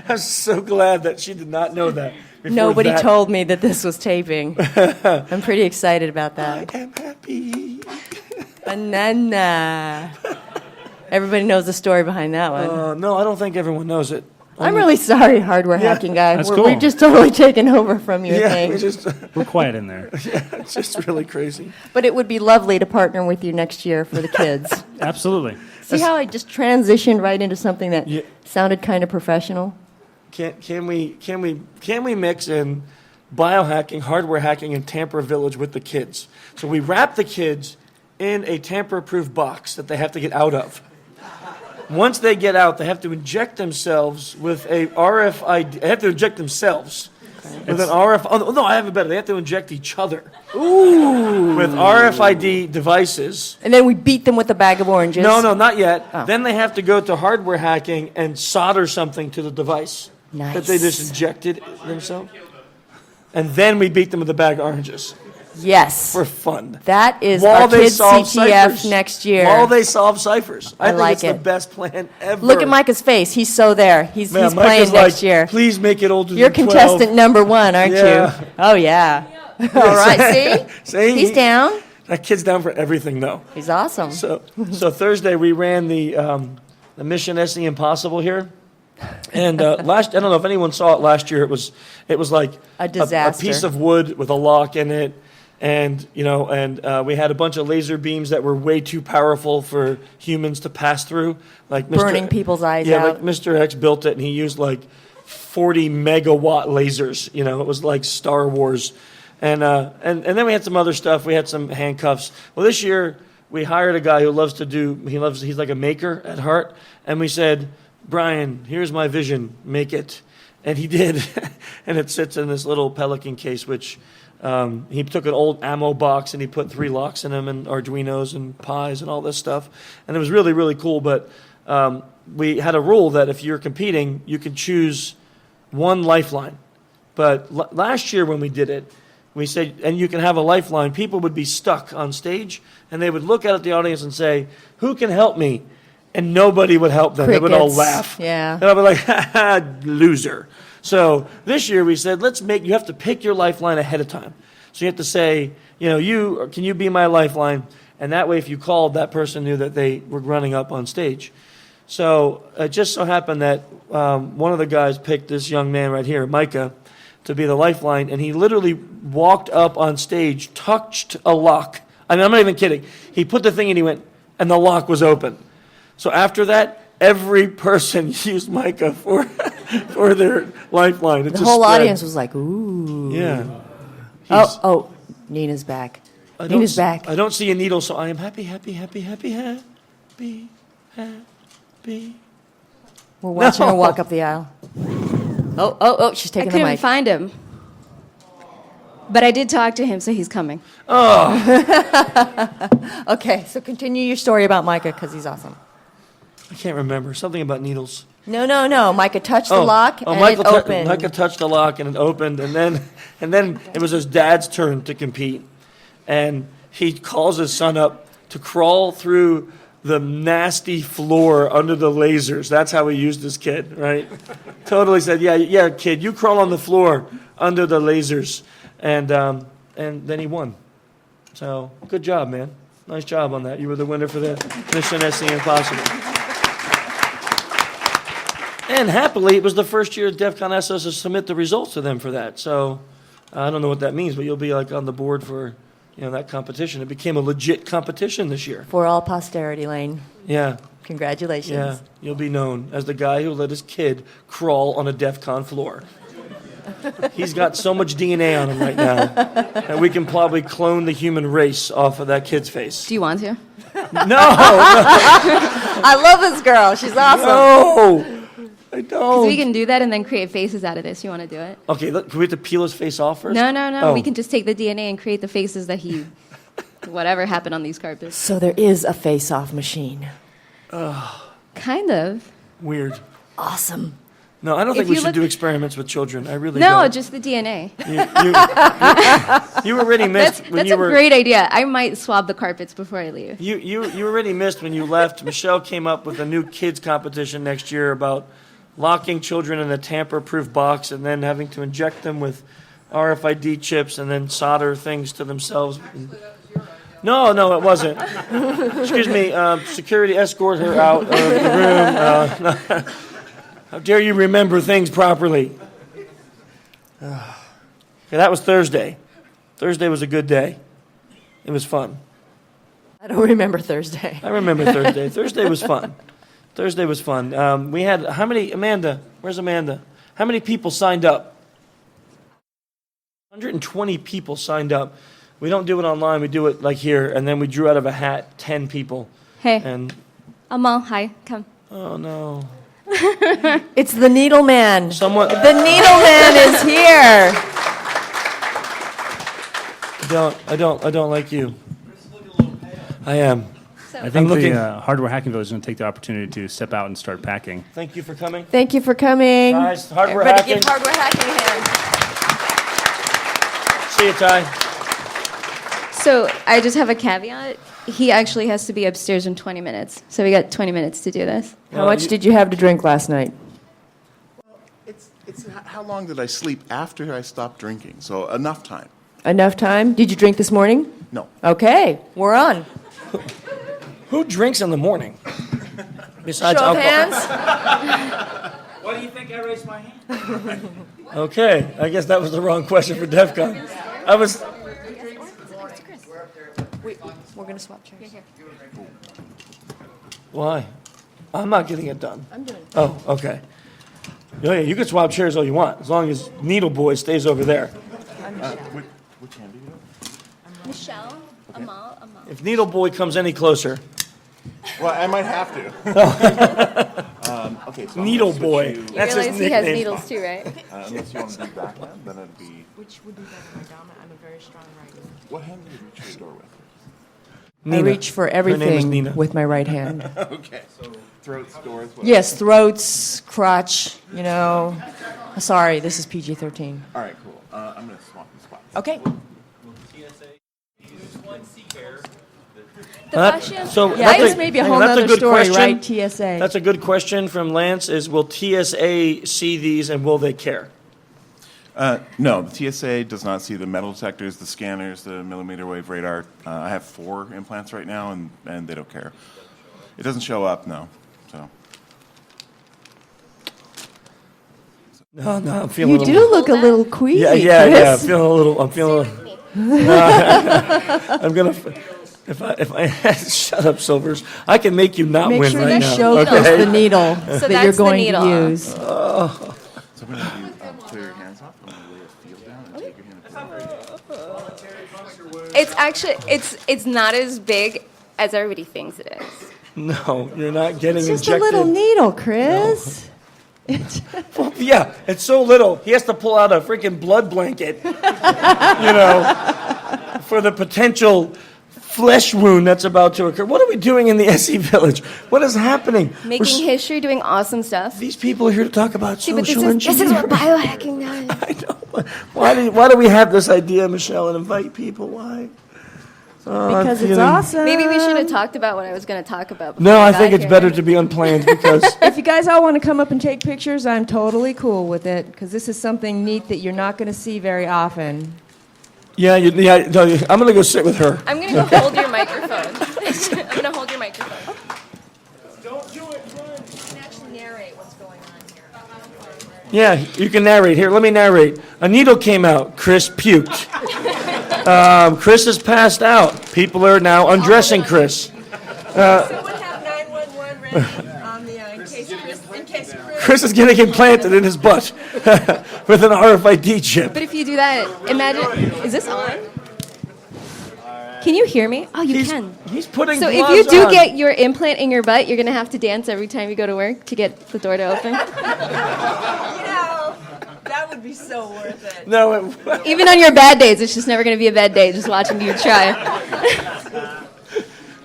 Speaker 2: I'm so glad that she did not know that. before
Speaker 1: Nobody
Speaker 2: that.
Speaker 1: told me that this was taping. I'm pretty excited about that.
Speaker 2: I am happy.
Speaker 1: Banana. Everybody knows the story behind that one.
Speaker 2: No, I don't think everyone knows it.
Speaker 1: I'm really sorry, hardware hacking guy.
Speaker 5: That's
Speaker 1: We've
Speaker 5: cool.
Speaker 1: just totally taken over from your
Speaker 2: Yeah,
Speaker 1: thing.
Speaker 5: We're quiet in there.
Speaker 2: it's just really crazy.
Speaker 1: But it would be lovely to partner with you next year for the kids.
Speaker 5: Absolutely.
Speaker 1: See how I just transitioned right into something that
Speaker 2: Yeah.
Speaker 1: sounded kind of professional?
Speaker 2: Can we mix in biohacking, hardware hacking, and Tamper Village with the kids? So we wrap the kids in a tamper-proof box that they have to get out of. Once they get out, they have to inject themselves with a RFID. They have to inject themselves with an RF. Oh no, I have it better. They have to inject each other. Ooh. With RFID devices.
Speaker 1: And then we beat them with a bag of oranges.
Speaker 2: No, not yet.
Speaker 1: Oh.
Speaker 2: Then they have to go to hardware hacking and solder something to the device that they just injected themselves. And then we beat them with a bag of oranges
Speaker 1: Yes.
Speaker 2: for fun.
Speaker 1: That is
Speaker 2: While
Speaker 1: our
Speaker 2: they
Speaker 1: kids'
Speaker 2: solve
Speaker 1: CTF
Speaker 2: ciphers.
Speaker 1: next year.
Speaker 2: While they solve ciphers. I think
Speaker 1: like
Speaker 2: it's the
Speaker 1: it.
Speaker 2: best plan ever.
Speaker 1: Look at Micah's face. He's so there. He's
Speaker 2: Man,
Speaker 1: playing
Speaker 2: Micah's
Speaker 1: next
Speaker 2: like,
Speaker 1: year.
Speaker 2: Please make it older
Speaker 1: You're
Speaker 2: than 12.
Speaker 1: contestant number 1, aren't
Speaker 2: Yeah.
Speaker 1: you? Oh, yeah. All right, see?
Speaker 2: See?
Speaker 1: He's down.
Speaker 2: That kid's down for everything, though.
Speaker 1: He's awesome.
Speaker 2: So Thursday we ran the Mission SE Impossible here, and I don't know if anyone saw it last year. It was like
Speaker 1: A disaster.
Speaker 2: a piece of wood with a lock in it, and we had a bunch of laser beams that were way too powerful for humans to pass through, like
Speaker 1: Burning people's eyes
Speaker 2: Yeah,
Speaker 1: out.
Speaker 2: like Mr. X built it, and he used like 40 megawatt lasers. You know, it was like Star Wars. And then we had some other stuff. We had some handcuffs. Well, this year we hired a guy who loves to do. He's like a maker at heart. And we said, Brian, here's my vision. Make it. And he did. And it sits in this little Pelican case, which he took an old ammo box and he put 3 locks in them and Arduinos and Pis and all this stuff. And it was really, really cool. But we had a rule that if you're competing, you can choose one lifeline. But last year when we did it, we said, and you can have a lifeline. People would be stuck on stage, and they would look out at the audience and say, who can help me? And nobody would help them. They would all
Speaker 1: Crickets.
Speaker 2: laugh.
Speaker 1: Yeah.
Speaker 2: And I'd be like, ha ha, loser. So this year we said, you have to pick your lifeline ahead of time. So you have to say, can you be my lifeline? And that way, if you called, that person knew that they were running up on stage. So it just so happened that one of the guys picked this young man right here, Micah, to be the lifeline, and he literally walked up on stage, touched a lock. I mean, I'm not even kidding. He put the thing in, he went, and the lock was open. So after that, every person used Micah for their lifeline.
Speaker 1: The whole audience was like, ooh.
Speaker 2: Yeah.
Speaker 1: Oh, Nina's back. Nina's back.
Speaker 2: I don't see a needle, so I am happy, happy, happy, happy, happy, happy.
Speaker 1: We're watching her walk up the aisle. Oh, she's
Speaker 3: I
Speaker 1: taking the
Speaker 3: couldn't
Speaker 1: mic.
Speaker 3: find him. But I did talk to him, so he's coming.
Speaker 1: Okay, so continue your story about Micah because he's awesome.
Speaker 2: I can't remember. Something about needles.
Speaker 1: No. Micah touched the lock and it opened.
Speaker 2: Micah touched the lock and it opened, and then it was his dad's turn to compete, and he calls his son up to crawl through the nasty floor under the lasers. That's how he used his kid, right? Totally said, yeah, kid, you crawl on the floor under the lasers, and then he won. So good job, man. Nice job on that. You were the winner for the Mission SE Impossible. And happily, it was the first year DEF CON asked us to submit the results to them for that. So I don't know what that means, but you'll be like on the board for that competition. It became a legit competition this year.
Speaker 1: For all posterity, Lane.
Speaker 2: Yeah,
Speaker 1: Congratulations.
Speaker 2: yeah. You'll be known as the guy who let his kid crawl on a DEF CON floor. He's got so much DNA on him right now that we can probably clone the human race off of that kid's face.
Speaker 3: Do you want to?
Speaker 2: No,
Speaker 1: I love this girl. She's awesome.
Speaker 2: no, I
Speaker 3: Because
Speaker 2: don't.
Speaker 3: we can do that and then create faces out of this. You want to do it?
Speaker 2: Okay, look, can we have to peel his face off first?
Speaker 3: No.
Speaker 2: Oh.
Speaker 3: We can just take the DNA and create the faces that he, whatever happened on these carpets.
Speaker 1: So there is a face-off machine.
Speaker 3: Kind of.
Speaker 2: Weird.
Speaker 1: Awesome.
Speaker 2: No, I don't think
Speaker 3: If
Speaker 2: we
Speaker 3: you
Speaker 2: should
Speaker 3: look-
Speaker 2: do experiments with children. I really
Speaker 3: No,
Speaker 2: don't.
Speaker 3: just the DNA.
Speaker 2: You already missed when
Speaker 3: That's
Speaker 2: you
Speaker 3: a
Speaker 2: were.
Speaker 3: great idea. I might swab the carpets before I leave.
Speaker 2: You already missed when you left. Michelle came up with a new kids competition next year about locking children in a tamper-proof box and then having to inject them with RFID chips and then solder things to themselves. No, it wasn't. Excuse me, security escort her out of the room. How dare you remember things properly? Okay, that was Thursday. Thursday was a good day. It was fun.
Speaker 1: I don't remember Thursday.
Speaker 2: I remember Thursday. Thursday was fun. Thursday was fun. We had, how many, Amanda, where's Amanda? How many people signed up? 120 people signed up. We don't do it online, we do it like here, and then we drew out of a hat 10 people.
Speaker 3: Hey,
Speaker 2: And,
Speaker 3: Amal, hi, come.
Speaker 2: oh no.
Speaker 1: It's the Needle Man.
Speaker 2: Someone,
Speaker 1: The Needle Man is here.
Speaker 2: I don't like you. I am.
Speaker 5: I think
Speaker 2: looking-
Speaker 5: the Hardware Hacking Village is going to take the opportunity to step out and start packing.
Speaker 2: Thank you for coming.
Speaker 1: Thank you for coming.
Speaker 2: Guys, hardware
Speaker 1: Everybody
Speaker 2: hacking.
Speaker 1: give Hardware Hacking a hand.
Speaker 2: See you, Ty.
Speaker 3: So I just have a caveat. He actually has to be upstairs in 20 minutes. So we got 20 minutes to do this.
Speaker 1: How much did you have to drink last night?
Speaker 6: It's how long did I sleep after I stopped drinking? So enough time.
Speaker 1: Enough time? Did you drink this morning?
Speaker 6: No.
Speaker 1: Okay, we're on.
Speaker 2: Who drinks in the morning? Besides
Speaker 1: Show of
Speaker 2: alcohol.
Speaker 1: hands.
Speaker 7: Why do you think I raised my hand?
Speaker 2: Okay, I guess that was the wrong question for DEF CON. I was.
Speaker 1: We're going to swap chairs.
Speaker 2: Why? I'm not getting it done. I'm doing it. Oh, okay. Yeah, you can swap chairs all you want, as long as Needle Boy stays over there.
Speaker 6: Which hand do you have?
Speaker 3: Michelle, Amal.
Speaker 2: If Needle Boy comes any closer,
Speaker 6: Well, I might have to. Okay. So I'm
Speaker 2: Needle
Speaker 6: gonna switch
Speaker 2: Boy.
Speaker 6: you-
Speaker 2: That's his
Speaker 3: Realize he has
Speaker 2: nickname.
Speaker 3: needles too, right?
Speaker 6: unless you want to do backhand, then it'd be.
Speaker 8: Which would be better, my dama? I'm a very strong right.
Speaker 6: What hand do you reach your door with?
Speaker 1: I
Speaker 2: Nina.
Speaker 1: reach for
Speaker 2: Her name is
Speaker 1: everything
Speaker 2: Nina.
Speaker 1: with my right hand.
Speaker 6: Okay. So throats, doors. What?
Speaker 1: Yes, throats, crotch, Sorry, this is PG-13.
Speaker 6: All right. Cool. I'm gonna swap the spots.
Speaker 1: Okay.
Speaker 3: The fascia.
Speaker 2: So
Speaker 1: Yeah,
Speaker 2: that's
Speaker 1: this
Speaker 2: a-
Speaker 1: may be a
Speaker 2: hang
Speaker 1: whole
Speaker 2: on, that's a
Speaker 1: nother
Speaker 2: good
Speaker 1: story,
Speaker 2: question.
Speaker 1: right, TSA?
Speaker 2: That's a good question from Lance. Is will TSA see these and will they care?
Speaker 6: No, the TSA does not see the metal detectors, the scanners, the millimeter wave radar. I have 4 implants right now, and they don't care. It doesn't show up, no. So
Speaker 2: No, I'm feeling.
Speaker 1: You
Speaker 2: a
Speaker 1: do
Speaker 2: little,
Speaker 1: look a little queasy,
Speaker 2: Yeah. I'm
Speaker 1: Chris.
Speaker 2: feeling a little. I'm feeling. I'm gonna. If I shut up, Silvers. I can make you not
Speaker 1: Make
Speaker 2: win
Speaker 1: sure
Speaker 2: right
Speaker 1: you
Speaker 2: now.
Speaker 1: show
Speaker 2: okay?
Speaker 1: Chris the needle that you're
Speaker 3: that's the
Speaker 1: going
Speaker 3: needle.
Speaker 1: to use.
Speaker 6: So I'm going to clear your hands off. I'm going to lay a field down and take your hand and put it
Speaker 3: It's actually it's not as big as everybody thinks it is.
Speaker 2: No, you're not getting
Speaker 1: It's just
Speaker 2: injected.
Speaker 1: a little needle, Chris.
Speaker 2: Well, yeah, it's so little. He has to pull out a freaking blood blanket, for the potential flesh wound that's about to occur. What are we doing in the SE Village? What is happening?
Speaker 3: Making history, doing awesome stuff.
Speaker 2: These people are here to talk about
Speaker 3: See, but
Speaker 2: social
Speaker 3: this is
Speaker 2: engineering.
Speaker 3: what biohacking does.
Speaker 2: I know. Why do we have this idea, Michelle, and invite people? Why?
Speaker 1: Because it's
Speaker 2: feeling-
Speaker 1: awesome.
Speaker 3: Maybe we should have talked about what I was going to talk about.
Speaker 2: No,
Speaker 3: before
Speaker 2: I
Speaker 3: we
Speaker 2: think
Speaker 3: got
Speaker 2: it's
Speaker 3: here.
Speaker 2: better to be unplanned because
Speaker 1: If you guys all want to come up and take pictures, I'm totally cool with it because this is something neat that you're not going to see very often.
Speaker 2: no, I'm going to go sit with her.
Speaker 3: I'm going to go hold your microphone. I'm going to hold your microphone.
Speaker 2: Yeah, you can narrate. Here, let me narrate. A needle came out. Chris puked. Chris is passed out. People are now undressing Chris.
Speaker 4: Someone have 911 ready on the, in case Chris.
Speaker 2: Chris is getting implanted in his butt with an RFID chip.
Speaker 3: But if you do that, imagine. Is this on? Can you hear me? Oh, you can.
Speaker 2: He's putting
Speaker 3: So if
Speaker 2: gloves
Speaker 3: you do
Speaker 2: on.
Speaker 3: get your implant in your butt, you're going to have to dance every time you go to work to get the door to open.
Speaker 4: That would be so worth it.
Speaker 2: No,
Speaker 3: Even on your bad days, it's just never going to be a bad day just watching you try.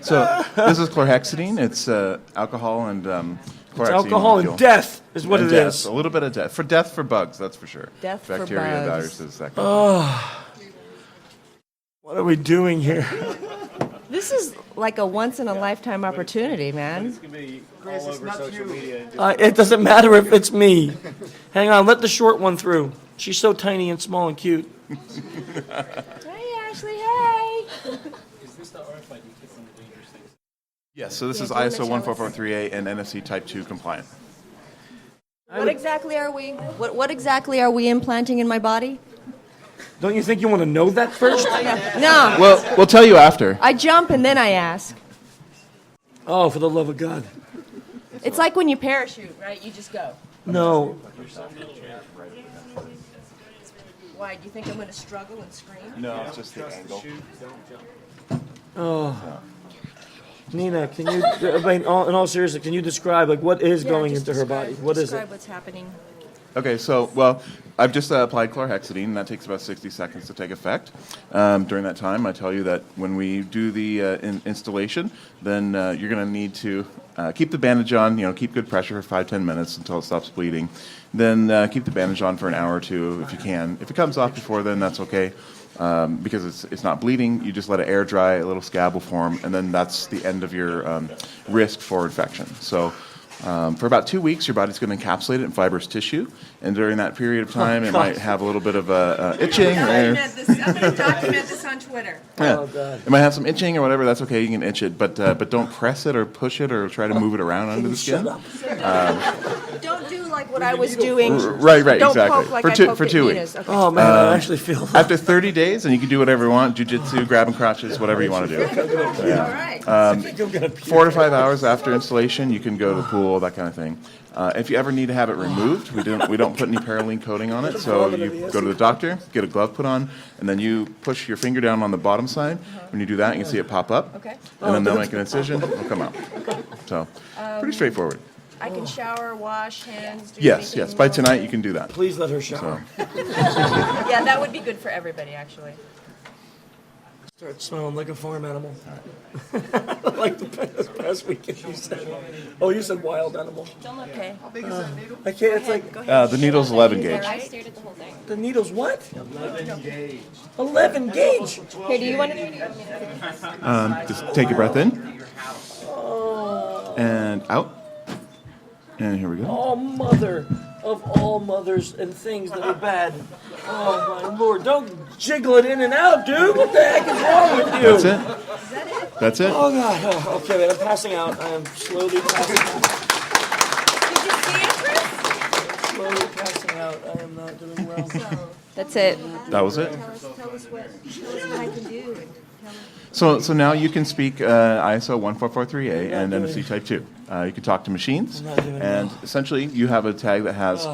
Speaker 6: So this is chlorhexidine. It's alcohol and chlorhexidine.
Speaker 2: it's alcohol
Speaker 6: molecule.
Speaker 2: and death is what
Speaker 6: And
Speaker 2: it
Speaker 6: death.
Speaker 2: is.
Speaker 6: A little bit of death. Death for bugs, that's for sure.
Speaker 1: Death for
Speaker 6: Bacteria,
Speaker 1: bugs.
Speaker 6: viruses, that kind of
Speaker 2: What are we doing here?
Speaker 1: This is like a once-in-a-lifetime opportunity, man.
Speaker 2: It doesn't matter if it's me. Hang on, let the short one through. She's so tiny and small and cute.
Speaker 1: Hey, Ashley, hey.
Speaker 6: Yes, so this is ISO 14438 and NFC Type 2 compliant.
Speaker 1: What exactly are we? What exactly are we implanting in my body?
Speaker 2: Don't you think you want to know that first?
Speaker 1: No,
Speaker 6: Well, we'll tell you after.
Speaker 1: I jump and then I ask.
Speaker 2: Oh, for the love of God.
Speaker 1: It's like when you parachute, right? You just go.
Speaker 2: No.
Speaker 1: Why? Do you think I'm going to struggle and scream?
Speaker 6: No, it's just the angle.
Speaker 2: Nina, can you, in all seriousness, can you describe what is going into her body? What is it?
Speaker 1: Describe what's happening.
Speaker 6: Okay, so, well, I've just applied chlorhexidine, and that takes about 60 seconds to take effect. During that time, I tell you that when we do the installation, then you're going to need to keep the bandage on, keep good pressure for 5-10 minutes until it stops bleeding. Then keep the bandage on for an hour or two if you can. If it comes off before then, that's okay. Because it's not bleeding, you just let it air dry, a little scab will form, and then that's the end of your risk for infection. So for about 2 weeks, your body's going to encapsulate it in fibrous tissue, and during that period of time, it might have a little bit of itching.
Speaker 4: I'm going to document this on Twitter.
Speaker 6: Yeah.
Speaker 2: Oh, God.
Speaker 6: It might have some itching or whatever. That's okay. You can itch it, but don't press it or push it or try to move it around under the skin.
Speaker 4: Don't do like what I was doing.
Speaker 6: Right,
Speaker 4: Don't
Speaker 6: exactly.
Speaker 4: poke like
Speaker 6: for
Speaker 4: I
Speaker 6: two
Speaker 4: poked
Speaker 6: for
Speaker 4: at
Speaker 6: 2
Speaker 4: Nina's.
Speaker 6: weeks.
Speaker 4: Okay.
Speaker 2: Oh, man, I actually feel
Speaker 6: After 30 days, and you can do whatever you want: jujitsu, grabbing crotches, whatever you want to do.
Speaker 4: All right.
Speaker 6: 4 to 5 hours after installation, you can go to the pool, that kind of thing. If you ever need to have it removed, we don't put any Parylene coating on it. So you go to the doctor, get a glove put on, and then you push your finger down on the bottom side. When you do that, you can see it pop up,
Speaker 4: Okay.
Speaker 6: and then they'll make an incision. It'll come out. So pretty straightforward.
Speaker 4: I can shower, wash hands. Do
Speaker 6: Yes.
Speaker 4: anything
Speaker 6: By
Speaker 4: else.
Speaker 6: tonight, you can do that.
Speaker 2: Please let her shower.
Speaker 4: Yeah, that would be good for everybody, actually.
Speaker 2: Start smelling like a farm animal. Like this past weekend you said. Oh, you said wild animal.
Speaker 4: Okay.
Speaker 2: I can't, it's like,
Speaker 6: The needle's 11 gauge.
Speaker 3: I stared at the whole thing.
Speaker 2: the needle's what? 11 gauge.
Speaker 3: Here, do you want to?
Speaker 6: Just take a breath in and out. And here we go.
Speaker 2: Oh, mother of all mothers and things that are bad. Oh, my Lord. Don't jiggle it in and out, dude. What the heck is wrong with you?
Speaker 6: That's it. That's it.
Speaker 2: Oh, God. Oh, okay, wait, I'm passing out. I am slowly passing out.
Speaker 4: Did you see it, Chris?
Speaker 2: Slowly passing out. I am not doing well.
Speaker 3: That's it.
Speaker 6: That was it.
Speaker 4: Tell us what I can do.
Speaker 6: So now you can speak ISO 14438 and NFC Type 2. You can talk to machines, and essentially you have a tag that has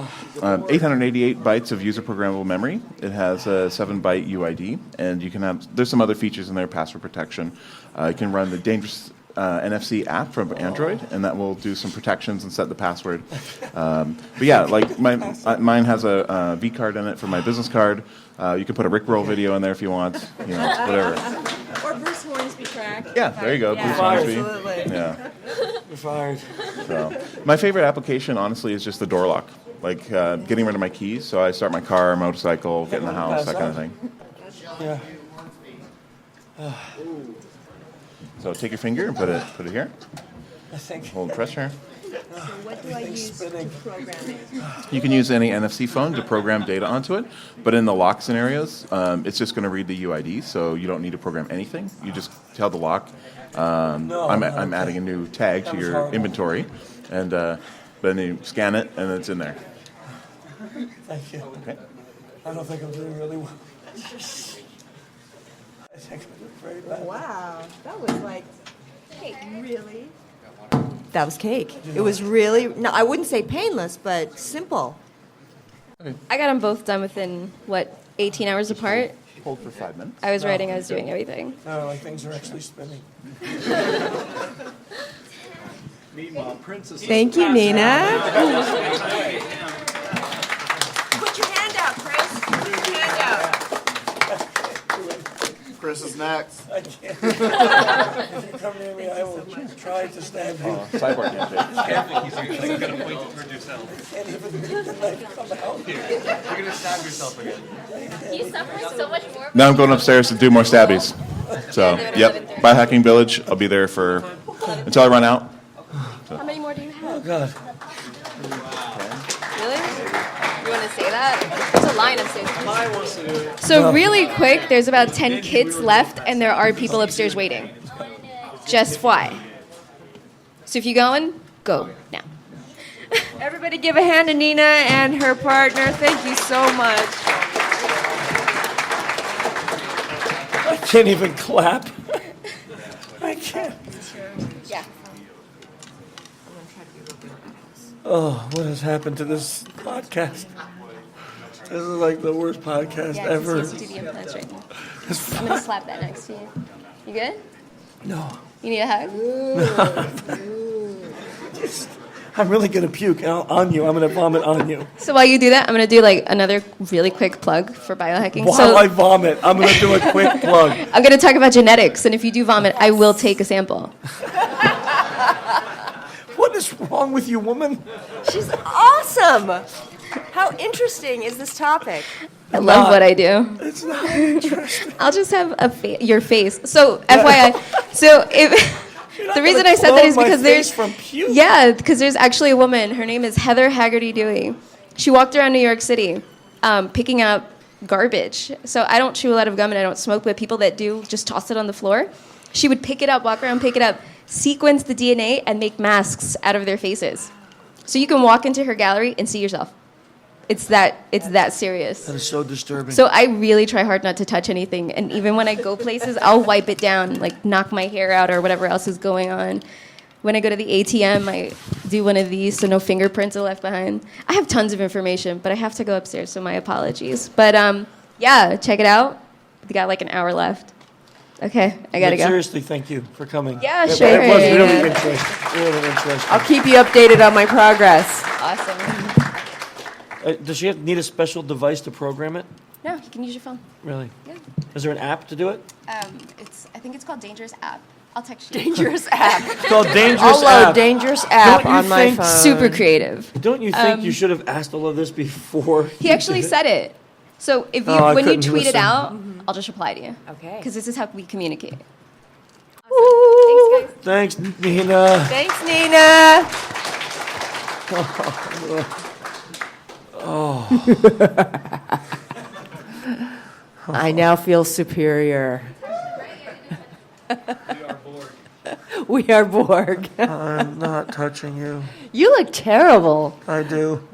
Speaker 6: 888 bytes of user programmable memory. It has a 7-byte UID, and you can have, there's some other features in there, password protection. You can run the dangerous NFC app from Android, and that will do some protections and set the password. But yeah, like mine has a V card in it for my business card. You can put a Rickroll video in there if you want, whatever.
Speaker 4: Or Bruce Hornsby track.
Speaker 6: Yeah, there you go.
Speaker 4: Yeah,
Speaker 6: Bruce Hornsby.
Speaker 4: absolutely.
Speaker 6: Yeah.
Speaker 2: You're fired.
Speaker 6: So, my favorite application, honestly, is just the door lock. Like getting rid of my keys, so I start my car, motorcycle, get in the house, that kind of thing.
Speaker 2: Yeah.
Speaker 6: So take your finger and put it here.
Speaker 2: I think.
Speaker 6: Hold pressure.
Speaker 4: So what do I use to program it?
Speaker 6: You can use any NFC phone to program data onto it, but in the lock scenarios, it's just going to read the UID, so you don't need to program anything. You just tell the lock, I'm adding a new tag to your inventory, and then you scan it, and it's in there.
Speaker 2: Thank you.
Speaker 6: Okay.
Speaker 2: I don't think I'm doing really well. I think I'm doing very bad.
Speaker 4: Wow, that was like, really?
Speaker 1: That was cake. It was really, no, I wouldn't say painless, but simple.
Speaker 3: I got them both done within, 18 hours apart?
Speaker 6: Hold for 5 minutes.
Speaker 3: I was writing, I was doing everything.
Speaker 2: No, like things are actually spinning.
Speaker 7: Meanwhile, Princess.
Speaker 1: Thank you, Nina.
Speaker 4: Put your hand out, Chris. Put your hand out.
Speaker 9: Chris is next.
Speaker 2: I can't. If you come near me, I will try to stab you.
Speaker 6: Cyborg handshake.
Speaker 7: Careful, he's going to point it toward yourself.
Speaker 2: Can't even make the knife come out.
Speaker 7: You're going to stab yourself again.
Speaker 8: You suffer so much more.
Speaker 6: Now I'm going upstairs to do more stabbies. So, yep, Biohacking Village. I'll be there until I run out.
Speaker 3: How many more do you have?
Speaker 2: Oh, God.
Speaker 3: Really? You want to say that? There's a line upstairs. So really quick, there's about 10 kids left, and there are people upstairs waiting. Just fly. So if you're going, go now.
Speaker 1: Everybody give a hand to Nina and her partner. Thank you so much.
Speaker 2: I can't even clap. I can't.
Speaker 3: Yeah.
Speaker 2: Oh, what has happened to this podcast? This is like the worst podcast
Speaker 3: Yeah,
Speaker 2: ever.
Speaker 3: it's supposed to do the implants right now. I'm going to slap that next to you. You good?
Speaker 2: No.
Speaker 3: You need a hug?
Speaker 2: I'm really going to puke on you. I'm going to vomit on you.
Speaker 3: So while you do that, I'm going to do like another really quick plug for biohacking.
Speaker 2: While I vomit, I'm going to do a quick plug.
Speaker 3: I'm going to talk about genetics, and if you do vomit, I will take a sample.
Speaker 2: What is wrong with you, woman?
Speaker 1: She's awesome. How interesting is this topic?
Speaker 3: I love what I do.
Speaker 2: It's not interesting.
Speaker 3: I'll just have your face. So FYI, so if the reason I said that is because there's actually a woman. Her name is Heather Haggerty Dewey. She walked around New York City, picking up garbage. So I don't chew a lot of gum and I don't smoke, but people that do just toss it on the floor. She would pick it up, walk around, pick it up, sequence the DNA, and make masks out of their faces. So you can walk into her gallery and see yourself. It's that serious.
Speaker 2: That is so disturbing.
Speaker 3: So I really try hard not to touch anything, and even when I go places, I'll wipe it down, like knock my hair out or whatever else is going on. When I go to the ATM, I do one of these so no fingerprints are left behind. I have tons of information, but I have to go upstairs, so my apologies. But yeah, check it out. We got like an hour left. Okay, I gotta go.
Speaker 2: Seriously, thank you for coming.
Speaker 3: Yeah,
Speaker 2: It
Speaker 3: sure.
Speaker 2: was really interesting. Really interesting.
Speaker 1: I'll keep you updated on my progress.
Speaker 3: Awesome.
Speaker 2: Does she need a special device to program it?
Speaker 3: No, you can use your phone.
Speaker 2: Really?
Speaker 3: Yeah.
Speaker 2: Is there an app to do it?
Speaker 3: I think it's called Dangerous App. I'll text you.
Speaker 1: Dangerous app.
Speaker 2: It's called Dangerous
Speaker 1: I'll load
Speaker 2: App.
Speaker 1: Dangerous app
Speaker 2: Don't you
Speaker 1: on my
Speaker 2: think-
Speaker 1: phone.
Speaker 3: Super creative.
Speaker 2: Don't you think you should have asked all of this before?
Speaker 3: He actually said it. So if you
Speaker 2: Oh, I
Speaker 3: when you
Speaker 2: couldn't
Speaker 3: tweet it
Speaker 2: listen.
Speaker 3: out, I'll just reply to you.
Speaker 1: Okay.
Speaker 3: Because this is how we communicate.
Speaker 1: Woo.
Speaker 3: Thanks, guys.
Speaker 2: Thanks, Nina.
Speaker 1: Thanks, Nina. I now feel superior. We are Borg.
Speaker 2: I'm not touching you.
Speaker 1: You look terrible.
Speaker 2: I do.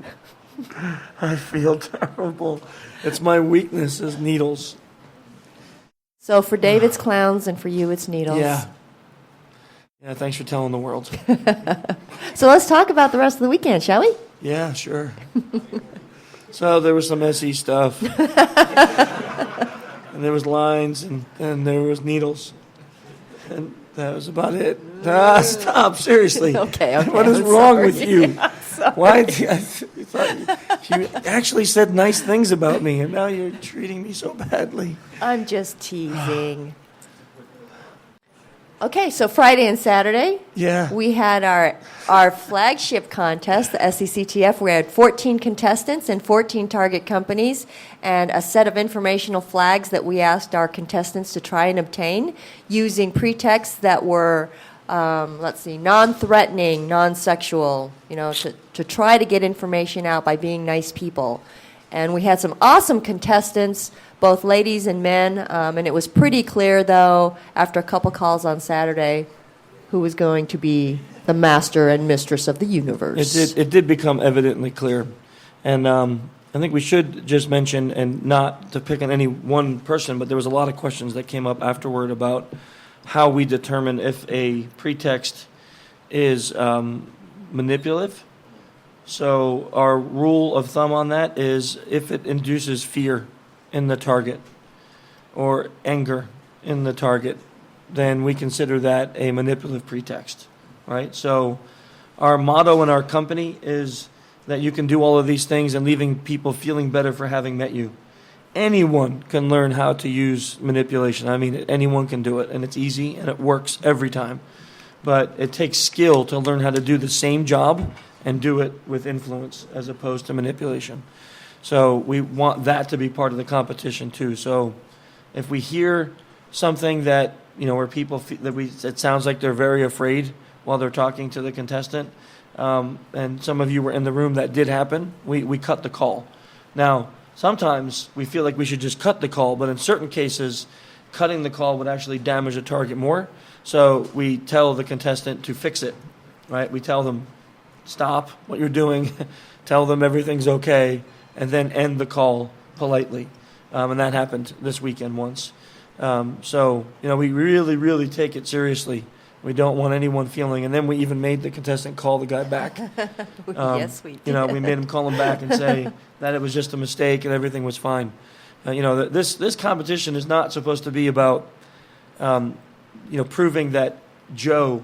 Speaker 2: I feel terrible. It's my weakness is needles.
Speaker 1: So for Dave, it's clowns, and for you, it's needles.
Speaker 2: Yeah. Yeah, thanks for telling the world.
Speaker 1: So let's talk about the rest of the weekend, shall we?
Speaker 2: Yeah, sure. So there was some messy stuff. And there was lines, and there was needles. And that was about it. Stop, seriously.
Speaker 1: Okay,
Speaker 2: What is
Speaker 1: I'm
Speaker 2: wrong
Speaker 1: sorry.
Speaker 2: with you? Why? You actually said nice things about me, and now you're treating me so badly.
Speaker 1: I'm just teasing. Okay, so Friday and Saturday,
Speaker 2: Yeah.
Speaker 1: we had our flagship contest, the SECTF. We had 14 contestants and 14 target companies and a set of informational flags that we asked our contestants to try and obtain using pretexts that were, non-threatening, non-sexual, to try to get information out by being nice people. And we had some awesome contestants, both ladies and men, and it was pretty clear, though, after a couple calls on Saturday, who was going to be the master and mistress of the universe.
Speaker 2: It did become evidently clear. And I think we should just mention, and not to pick on any one person, but there was a lot of questions that came up afterward about how we determine if a pretext is manipulative. So our rule of thumb on that is if it induces fear in the target or anger in the target, then we consider that a manipulative pretext, right? So our motto in our company is that you can do all of these things and leaving people feeling better for having met you. Anyone can learn how to use manipulation. I mean, anyone can do it, and it's easy, and it works every time. But it takes skill to learn how to do the same job and do it with influence as opposed to manipulation. So we want that to be part of the competition too. So if we hear something that, where people feel it sounds like they're very afraid while they're talking to the contestant, and some of you were in the room, that did happen, we cut the call. Now, sometimes we feel like we should just cut the call, but in certain cases, cutting the call would actually damage the target more. So we tell the contestant to fix it, right? We tell them, stop what you're doing, tell them everything's okay, and then end the call politely. And that happened this weekend once. So, we really, really take it seriously. We don't want anyone feeling, and then we even made the contestant call the guy back.
Speaker 1: Yes, we did.
Speaker 2: We made him call him back and say that it was just a mistake and everything was fine. This competition is not supposed to be about, proving that Joe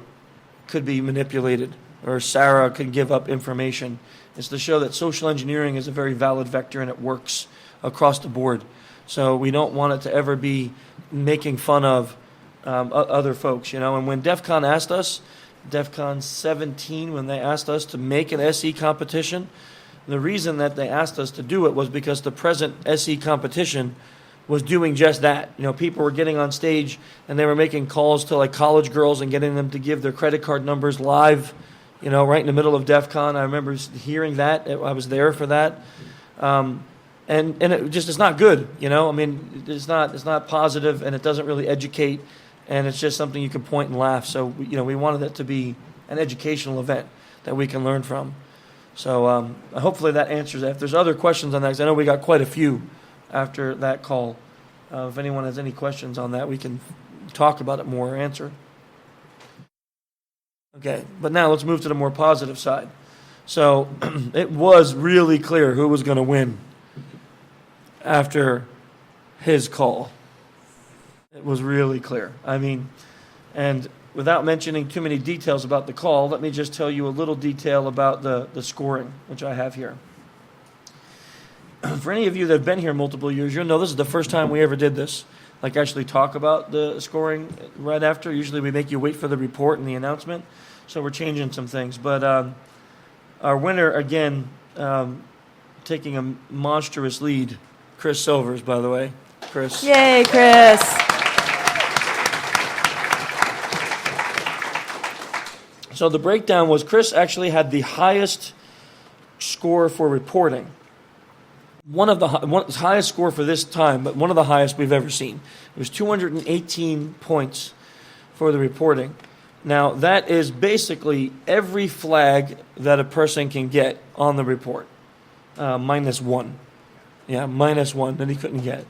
Speaker 2: could be manipulated or Sarah could give up information. It's to show that social engineering is a very valid vector and it works across the board. So we don't want it to ever be making fun of other folks, And when DEF CON asked us, DEF CON 17, when they asked us to make an SE competition, the reason that they asked us to do it was because the present SE competition was doing just that. People were getting on stage and they were making calls to college girls and getting them to give their credit card numbers live, right in the middle of DEF CON. I remember hearing that. I was there for that. And it just is not good, it's not positive, and it doesn't really educate, and it's just something you can point and laugh. So, we wanted it to be an educational event that we can learn from. So hopefully that answers that. If there's other questions on that, because I know we got quite a few after that call. If anyone has any questions on that, we can talk about it more or answer. Okay, but now let's move to the more positive side. So it was really clear who was going to win after his call. It was really clear. And without mentioning too many details about the call, let me just tell you a little detail about the scoring, which I have here. For any of you that have been here multiple years, you'll know this is the first time we ever did this, actually talk about the scoring right after. Usually we make you wait for the report and the announcement, so we're changing some things. But our winner, again, taking a monstrous lead, Chris Silvers, by the way. Chris.
Speaker 1: Yay, Chris.
Speaker 2: So the breakdown was Chris actually had the highest score for reporting. One highest score for this time, but one of the highest we've ever seen. It was 218 points for the reporting. Now, that is basically every flag that a person can get on the report, minus one. Yeah, minus one that he couldn't get.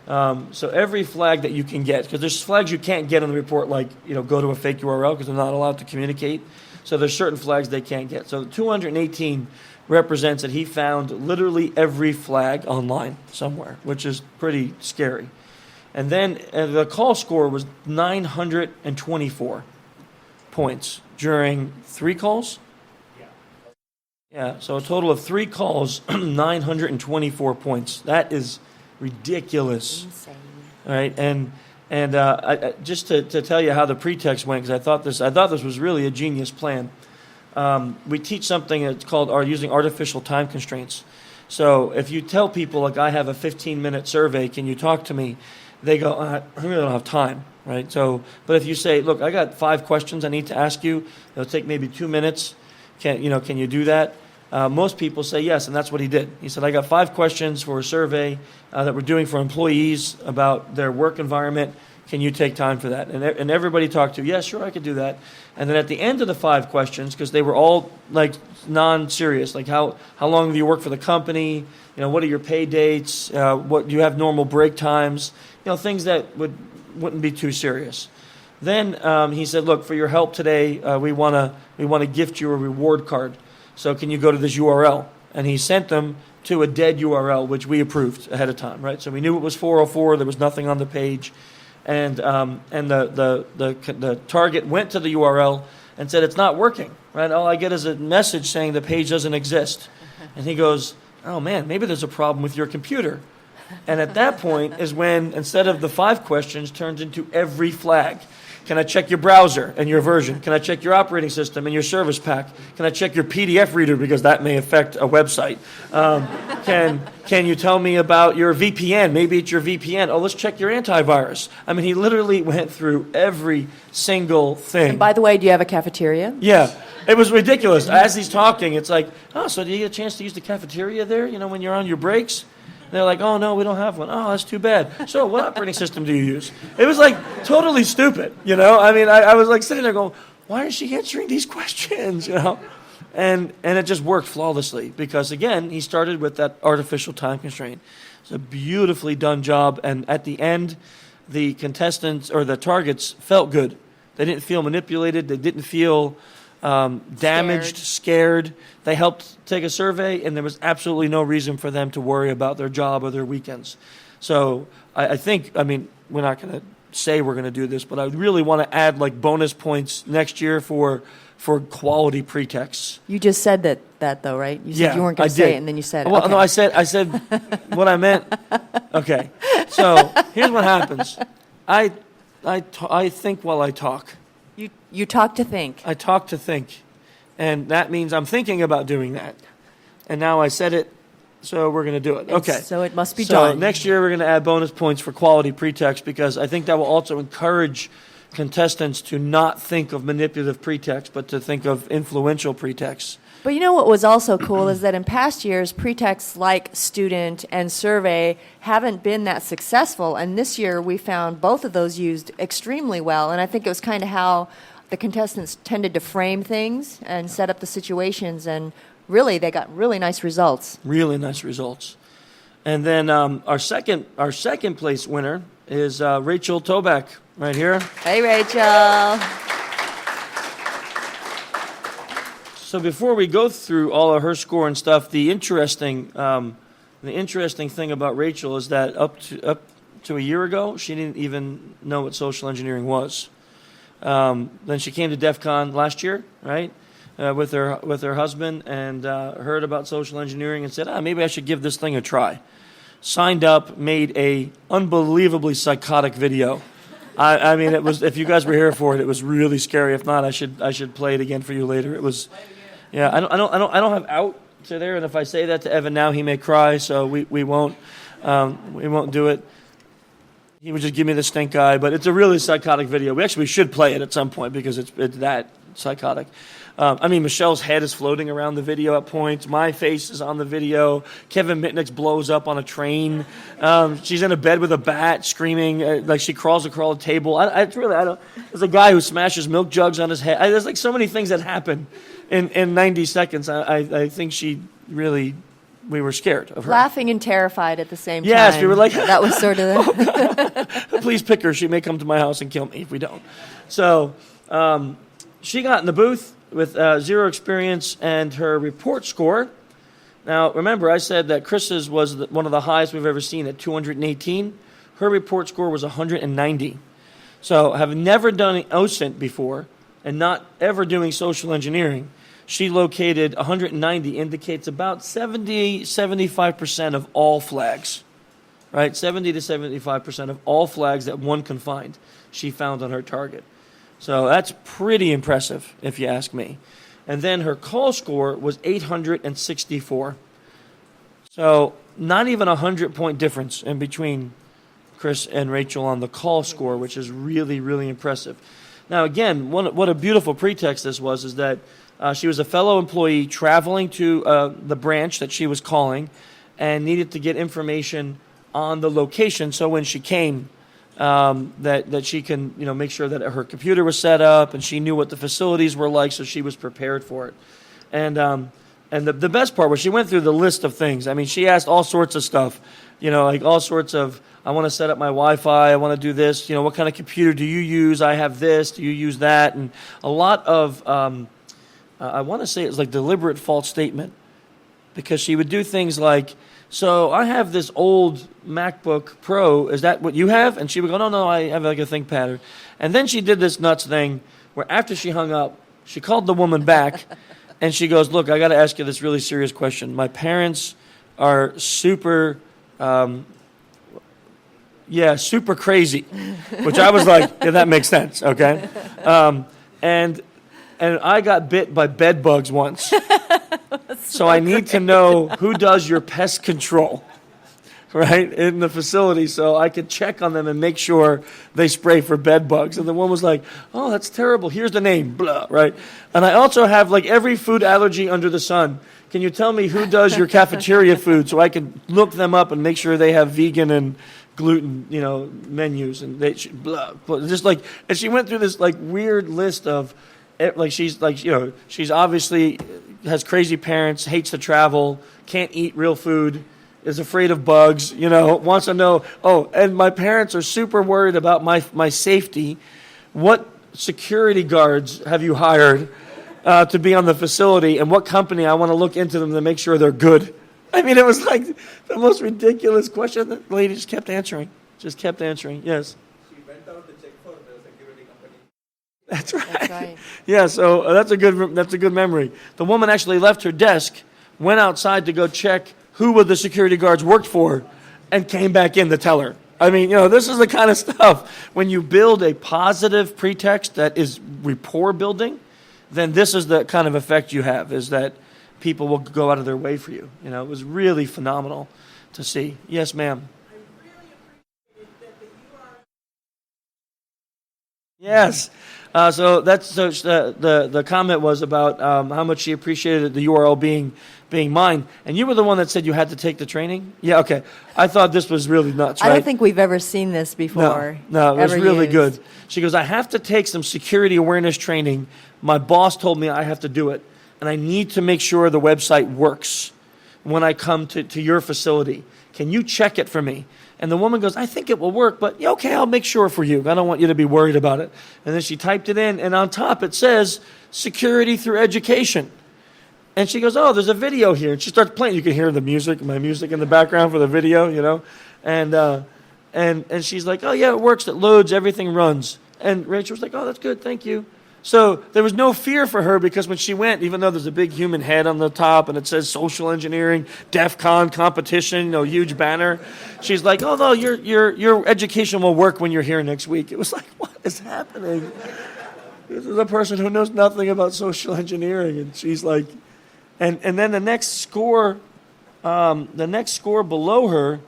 Speaker 2: So every flag that you can get, because there's flags you can't get on the report, go to a fake URL because they're not allowed to communicate. So there's certain flags they can't get. So 218 represents that he found literally every flag online somewhere, which is pretty scary. And then the call score was 924 points during 3 calls. Yeah, so a total of 3 calls, 924 points. That is ridiculous.
Speaker 1: Insane.
Speaker 2: All right, and just to tell you how the pretext went, because I thought this was really a genius plan. We teach something that's called using artificial time constraints. So if you tell people, like, I have a 15-minute survey, can you talk to me? They go, I really don't have time, right? So, but if you say, look, I got 5 questions I need to ask you, it'll take maybe 2 minutes. Can you do that? Most people say yes, and that's what he did. He said, I got 5 questions for a survey that we're doing for employees about their work environment. Can you take time for that? And everybody talked to, yeah, sure, I could do that. And then at the end of the 5 questions, because they were all like non-serious, like how long have you worked for the company? What are your pay dates? What do you have normal break times? Things that wouldn't be too serious. Then he said, look, for your help today, we want to gift you a reward card. So can you go to this URL? And he sent them to a dead URL, which we approved ahead of time, right? So we knew it was 404. There was nothing on the page. And the target went to the URL and said, it's not working, right? All I get is a message saying the page doesn't exist. And he goes, oh, man, maybe there's a problem with your computer. And at that point is when, instead of the 5 questions, turns into every flag. Can I check your browser and your version? Can I check your operating system and your service pack? Can I check your PDF reader, because that may affect a website? Can you tell me about your VPN? Maybe it's your VPN. Oh, let's check your antivirus. I mean, he literally went through every single thing.
Speaker 1: And by the way, do you have a cafeteria?
Speaker 2: Yeah, it was ridiculous. As he's talking, it's like, oh, so do you get a chance to use the cafeteria there, when you're on your breaks? They're like, oh, no, we don't have one. Oh, that's too bad. So what operating system do you use? It was like totally stupid, I mean, I was like sitting there going, why is she answering these questions, And it just worked flawlessly because, again, he started with that artificial time constraint. It's a beautifully done job. And at the end, the contestants or the targets felt good. They didn't feel manipulated. They didn't feel damaged, scared. They helped take a survey, and there was absolutely no reason for them to worry about their job or their weekends. So I think, we're not going to say we're going to do this, but I really want to add like bonus points next year for quality pretexts.
Speaker 1: You just said that though, right? You said you weren't going to say it, and then you said it.
Speaker 2: Well,
Speaker 1: okay.
Speaker 2: no, I said what I meant. Okay, so here's what happens. I think while I talk.
Speaker 1: You talk to think.
Speaker 2: I talk to think. And that means I'm thinking about doing that. And now I said it, so we're going to do it. Okay.
Speaker 1: So it must be
Speaker 2: so
Speaker 1: done.
Speaker 2: Next year we're going to add bonus points for quality pretext, because I think that will also encourage contestants to not think of manipulative pretext, but to think of influential pretexts.
Speaker 1: But what was also cool is that in past years, pretexts like student and survey haven't been that successful. And this year we found both of those used extremely well. And I think it was kind of how the contestants tended to frame things and set up the situations. And really, they got really nice results.
Speaker 2: Really nice results. And then our second place winner is Rachel Toback right here.
Speaker 1: Hey, Rachel.
Speaker 2: So before we go through all of her score and stuff, the interesting thing about Rachel is that up to a year ago, she didn't even know what social engineering was. Then she came to DEF CON last year, right, with her husband, and heard about social engineering and said, maybe I should give this thing a try. Signed up, made a unbelievably psychotic video. I mean, it was, if you guys were here for it, it was really scary. If not, I should play it again for you later. It was. Yeah, I don't have out to there, and if I say that to Evan now, he may cry. So we won't do it. He would just give me the stink eye, but it's a really psychotic video. We should play it at some point because it's that psychotic. Michelle's head is floating around the video at points. My face is on the video. Kevin Mitnick's blows up on a train. She's in a bed with a bat, screaming like she crawls across a table. There's a guy who smashes milk jugs on his head. There's like so many things that happen in 90 seconds. I think we were scared of her.
Speaker 1: Laughing and terrified at the same time.
Speaker 2: Yes, we were like,
Speaker 1: that was sort of
Speaker 2: please pick her. She may come to my house and kill me if we don't. So she got in the booth with 0 experience and her report score. Now, remember, I said that Chris's was one of the highest we've ever seen at 218. her report score was 190. So having never done OSINT before and not ever doing social engineering, she located 190, indicates about 75% of all flags, right? 70 to 75% of all flags that one can find, she found on her target. So that's pretty impressive, if you ask me. And then her call score was 864. So not even a 100-point difference in between Chris and Rachel on the call score, which is really, really impressive. Now, again, what a beautiful pretext this was is that she was a fellow employee traveling to the branch that she was calling and needed to get information on the location. So when she came, that she can make sure that her computer was set up and she knew what the facilities were like, so she was prepared for it. And the best part was she went through the list of things. I mean, she asked all sorts of stuff, like all sorts of, I want to set up my Wi-Fi, I want to do this, what kind of computer do you use? I have this, do you use that? And a lot of, I want to say it was like deliberate false statement, because she would do things like, so I have this old MacBook Pro, is that what you have? And she would go, no, I have like a ThinkPad. And then she did this nuts thing where after she hung up, she called the woman back and she goes, look, I got to ask you this really serious question. My parents are super crazy, which I was like, yeah, that makes sense, okay? And I got bit by bed bugs once. So I need to know who does your pest control, right, in the facility so I could check on them and make sure they spray for bed bugs. And the one was like, oh, that's terrible. Here's the name, blah, right? And I also have like every food allergy under the sun. Can you tell me who does your cafeteria food so I can look them up and make sure they have vegan and gluten, menus, and they blah, blah, just like, and she went through this like weird list of, like she's obviously has crazy parents, hates to travel, can't eat real food, is afraid of bugs, wants to know, and my parents are super worried about my safety. What security guards have you hired to be on the facility, and what company? I want to look into them to make sure they're good. I mean, it was like the most ridiculous question. The lady just kept answering. Yes.
Speaker 7: She went out to check for the security company.
Speaker 2: That's right.
Speaker 1: That's right.
Speaker 2: Yeah, so that's a good memory. The woman actually left her desk, went outside to go check who the security guards worked for, and came back in to tell her. I mean, this is the kind of stuff when you build a positive pretext that is rapport building, then this is the kind of effect you have, is that people will go out of their way for you. It was really phenomenal to see. Yes, ma'am.
Speaker 4: I really appreciate that you are.
Speaker 2: Yes. So the comment was about how much she appreciated the URL being mine. And you were the one that said you had to take the training? Yeah, okay. I thought this was really nuts, right?
Speaker 1: I don't think we've ever seen this before.
Speaker 2: No, it was really
Speaker 1: used.
Speaker 2: good. She goes, I have to take some security awareness training. My boss told me I have to do it. And I need to make sure the website works when I come to your facility. Can you check it for me? And the woman goes, I think it will work, but yeah, okay, I'll make sure for you. I don't want you to be worried about it. And then she typed it in, and on top it says, security through education. And she goes, oh, there's a video here. And she starts playing. You can hear my music in the background for the video, And she's like, oh, yeah, it works. It loads. Everything runs. And Rachel was like, oh, that's good. Thank you. So there was no fear for her because when she went, even though there's a big human head on the top and it says social engineering, DEF CON competition, huge banner, she's like, oh, no, your education will work when you're here next week. It was like, what is happening? This is a person who knows nothing about social engineering. And she's like, and then the next score below her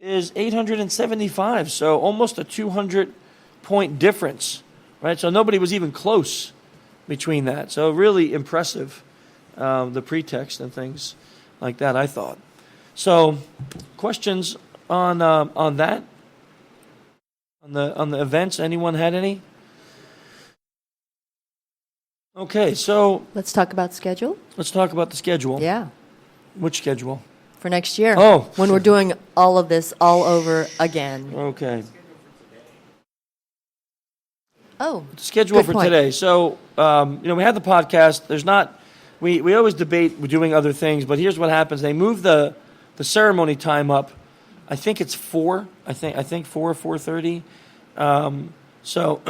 Speaker 2: is 875. So almost a 200-point difference. Right, so nobody was even close between that. So really impressive, the pretext and things like that, I thought. So, questions on that? On the events? Anyone had any? Okay, so
Speaker 1: Let's talk about schedule.
Speaker 2: let's talk about the schedule.
Speaker 1: Yeah,
Speaker 2: Which schedule?
Speaker 1: for next year.
Speaker 2: Oh.
Speaker 1: When we're doing all of this all over again.
Speaker 2: Okay.
Speaker 1: Oh,
Speaker 2: Schedule
Speaker 1: good
Speaker 2: for
Speaker 1: point.
Speaker 2: today. So, we have the podcast. There's not, we always debate doing other things, but here's what happens. They move the ceremony time up I think it's 4. I think 4 or 4:30. So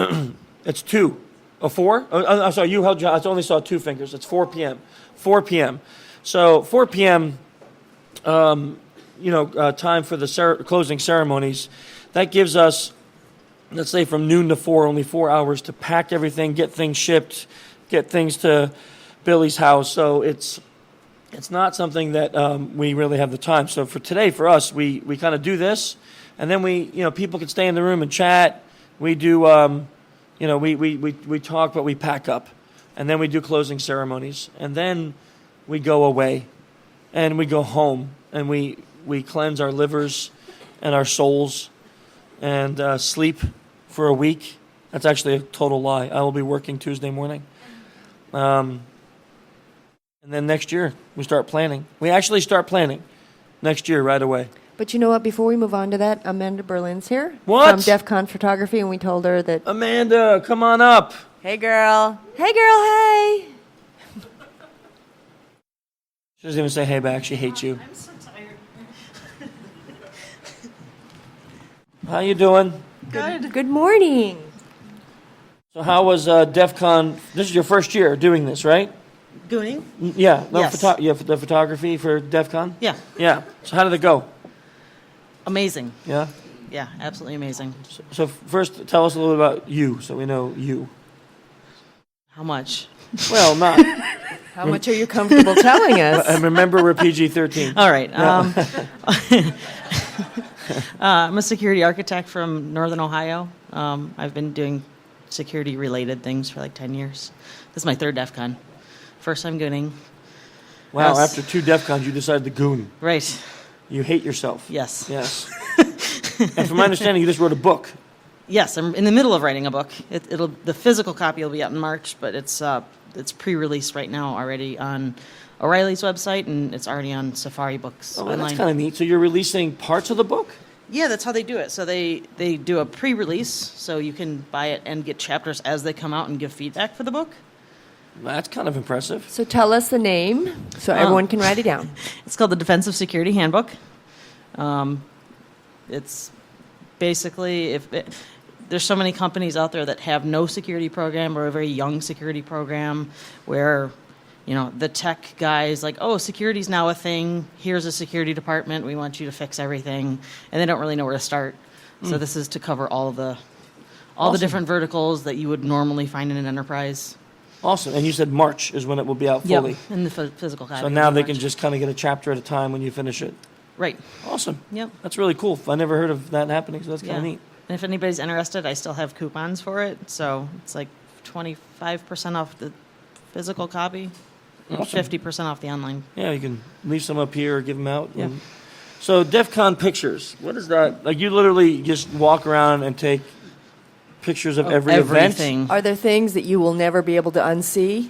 Speaker 2: it's 2. Oh, 4? Oh, I'm sorry, you held your, I only saw 2 fingers. It's 4 p.m. 4 p.m. So 4 p.m., time for the closing ceremonies. That gives us, let's say, from noon to 4, only 4 hours to pack everything, get things shipped, get things to Billy's house. So it's not something that we really have the time. So for today, for us, we kind of do this, and then people can stay in the room and chat. We do, we talk, but we pack up, and then we do closing ceremonies, and then we go away, and we go home, and we cleanse our livers and our souls, and sleep for a week. That's actually a total lie. I will be working Tuesday morning. And then next year, we start planning. We actually start planning next year right away.
Speaker 1: But you know what? Before we move on to that, Amanda Berlin's here.
Speaker 2: What?
Speaker 1: From DEF CON Photography, and we told her that...
Speaker 2: Amanda, come on up.
Speaker 1: Hey, girl. Hey, girl, hey.
Speaker 2: She doesn't even say hey back. She hates you.
Speaker 9: I'm so tired.
Speaker 2: How you doing?
Speaker 9: Good.
Speaker 1: Good morning.
Speaker 2: So how was DEF CON? This is your first year doing this, right?
Speaker 9: Gooning?
Speaker 2: Yeah. No,
Speaker 9: Yes.
Speaker 2: the photography for DEF CON?
Speaker 9: Yeah.
Speaker 2: Yeah. So how did it go?
Speaker 9: Amazing.
Speaker 2: Yeah?
Speaker 9: Yeah, absolutely amazing.
Speaker 2: So first, tell us a little about you, so we know you.
Speaker 9: How much?
Speaker 2: Well, not.
Speaker 1: How much are you comfortable telling us?
Speaker 2: And remember, we're PG-13.
Speaker 9: All right. I'm a security architect from Northern Ohio. I've been doing security-related things for like 10 years. This is my third DEF CON. First time gooning.
Speaker 2: Wow,
Speaker 9: Yes.
Speaker 2: after 2 DEF CONs, you decided to goon.
Speaker 9: Right.
Speaker 2: You hate yourself.
Speaker 9: Yes.
Speaker 2: Yes. And from my understanding, you just wrote a book.
Speaker 9: Yes, I'm in the middle of writing a book. The physical copy will be out in March, but it's pre-released right now already on O'Reilly's website, and it's already on Safari Books
Speaker 2: Oh,
Speaker 9: online.
Speaker 2: that's kind of neat. So you're releasing parts of the book?
Speaker 9: Yeah, that's how they do it. So they do a pre-release, so you can buy it and get chapters as they come out and give feedback for the book.
Speaker 2: That's kind of impressive.
Speaker 1: So tell us the name so everyone can write it down.
Speaker 9: It's called the Defensive Security Handbook. It's basically there's so many companies out there that have no security program or a very young security program where, the tech guy is like, oh, security's now a thing. Here's a security department. We want you to fix everything. And they don't really know where to start. So this is to cover all the different verticals that you would normally find in an enterprise.
Speaker 2: Awesome. And you said March is when it will be out fully.
Speaker 9: Yep, in the physical copy.
Speaker 2: So now they can just kind of get a chapter at a time when you finish it.
Speaker 9: Right.
Speaker 2: Awesome.
Speaker 9: Yep.
Speaker 2: That's really cool. I never heard of that happening, so that's kind
Speaker 9: Yeah.
Speaker 2: of neat.
Speaker 9: And if anybody's interested, I still have coupons for it. So it's like 25% off the physical copy, and
Speaker 2: Awesome.
Speaker 9: 50% off the online.
Speaker 2: Yeah, you can leave some up here or give them out.
Speaker 9: Yeah.
Speaker 2: So DEF CON pictures, what is that? Like you literally just walk around and take pictures of every event?
Speaker 9: Everything.
Speaker 1: Are there things that you will never be able to unsee?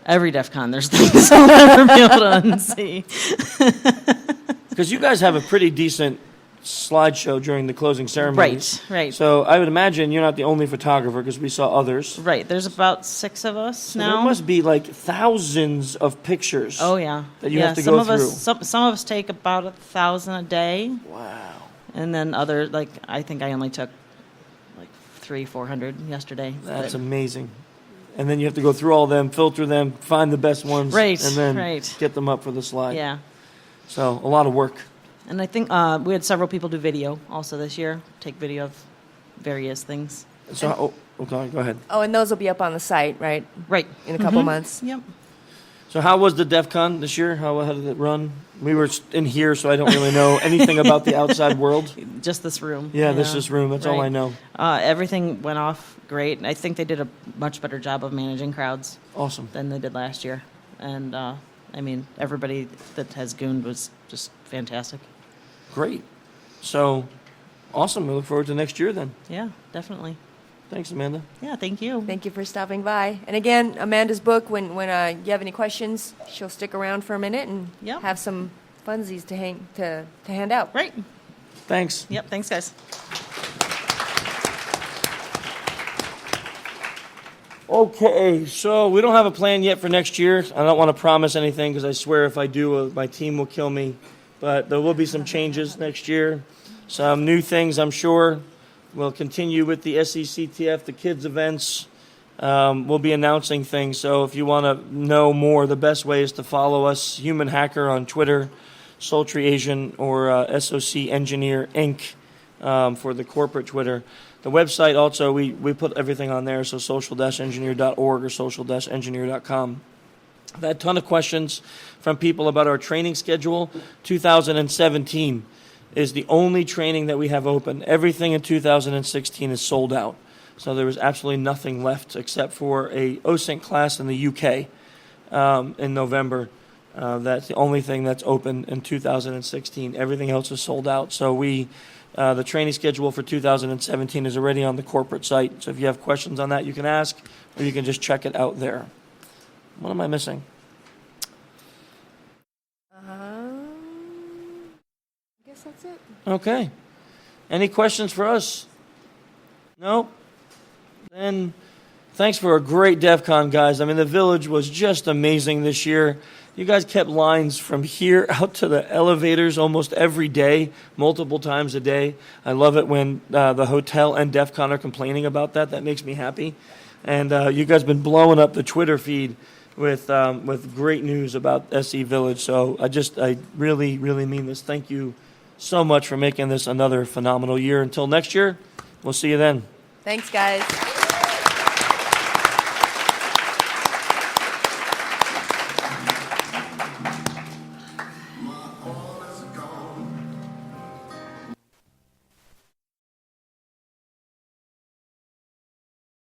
Speaker 9: Every DEF CON, there's things I'll never be able to unsee.
Speaker 2: Because you guys have a pretty decent slideshow during the closing ceremonies.
Speaker 9: Right.
Speaker 2: So I would imagine you're not the only photographer because we saw others.
Speaker 9: Right. There's about 6 of us
Speaker 2: So
Speaker 9: now.
Speaker 2: there must be like thousands of pictures.
Speaker 9: Oh yeah.
Speaker 2: That you
Speaker 9: yeah,
Speaker 2: have to
Speaker 9: some
Speaker 2: go
Speaker 9: of
Speaker 2: through.
Speaker 9: Us, some of us take about 1,000 a day,
Speaker 2: Wow.
Speaker 9: and then I think I only took like 300-400 yesterday.
Speaker 2: That's
Speaker 9: But-
Speaker 2: amazing. And then you have to go through all them, filter them, find the best ones,
Speaker 9: Right,
Speaker 2: and then
Speaker 9: right.
Speaker 2: get them up for the slide.
Speaker 9: Yeah.
Speaker 2: So a lot of work.
Speaker 9: And I think we had several people do video also this year, take video of various things.
Speaker 2: So okay, go ahead.
Speaker 1: Oh, and those will be up on the site, right?
Speaker 9: Right.
Speaker 1: In a couple months.
Speaker 9: Yep.
Speaker 2: So how was the DEF CON this year? How did it run? We were in here, so I don't really know anything about the outside world.
Speaker 9: Just this room.
Speaker 2: Yeah, this room. That's all I
Speaker 9: Right.
Speaker 2: know.
Speaker 9: Everything went off great. I think they did a much better job of managing crowds
Speaker 2: Awesome.
Speaker 9: than they did last year. And, everybody that has gooned was just fantastic.
Speaker 2: Great. So awesome. We look forward to next year then.
Speaker 9: Yeah, definitely.
Speaker 2: Thanks, Amanda.
Speaker 9: Yeah, thank you.
Speaker 1: Thank you for stopping by. And again, Amanda's book, when you have any questions, she'll stick around for a minute and
Speaker 9: Yep.
Speaker 1: have some funsies to hand out.
Speaker 9: Right.
Speaker 2: Thanks.
Speaker 9: Yep, thanks, guys.
Speaker 2: Okay, so we don't have a plan yet for next year. I don't want to promise anything because I swear if I do, my team will kill me. but there will be some changes next year. Some new things, I'm sure. We'll continue with the SECTF, the kids events. We'll be announcing things. So if you want to know more, the best way is to follow us, Human Hacker on Twitter, Sultry Asian, or SOC Engineer Inc. For the corporate Twitter. The website also, we put everything on there, so social-engineer.org or social-engineer.com. I've had a ton of questions from people about our training schedule. 2017 is the only training that we have open. Everything in 2016 is sold out. So there was absolutely nothing left except for a OSYNC class in the UK in November. That's the only thing that's open in 2016. Everything else is sold out. So the training schedule for 2017 is already on the corporate site. So if you have questions on that, you can ask, or you can just check it out there. What am I missing?
Speaker 1: I guess that's it.
Speaker 2: Okay. Any questions for us? No? Then thanks for a great DEF CON, guys. I mean, the village was just amazing this year. You guys kept lines from here out to the elevators almost every day, multiple times a day. I love it when the hotel and DEF CON are complaining about that. That makes me happy. And you guys have been blowing up the Twitter feed with great news about SE Village. So I really, really mean this. Thank you so much for making this another phenomenal year. Until next year, we'll see you then.
Speaker 1: Thanks, guys.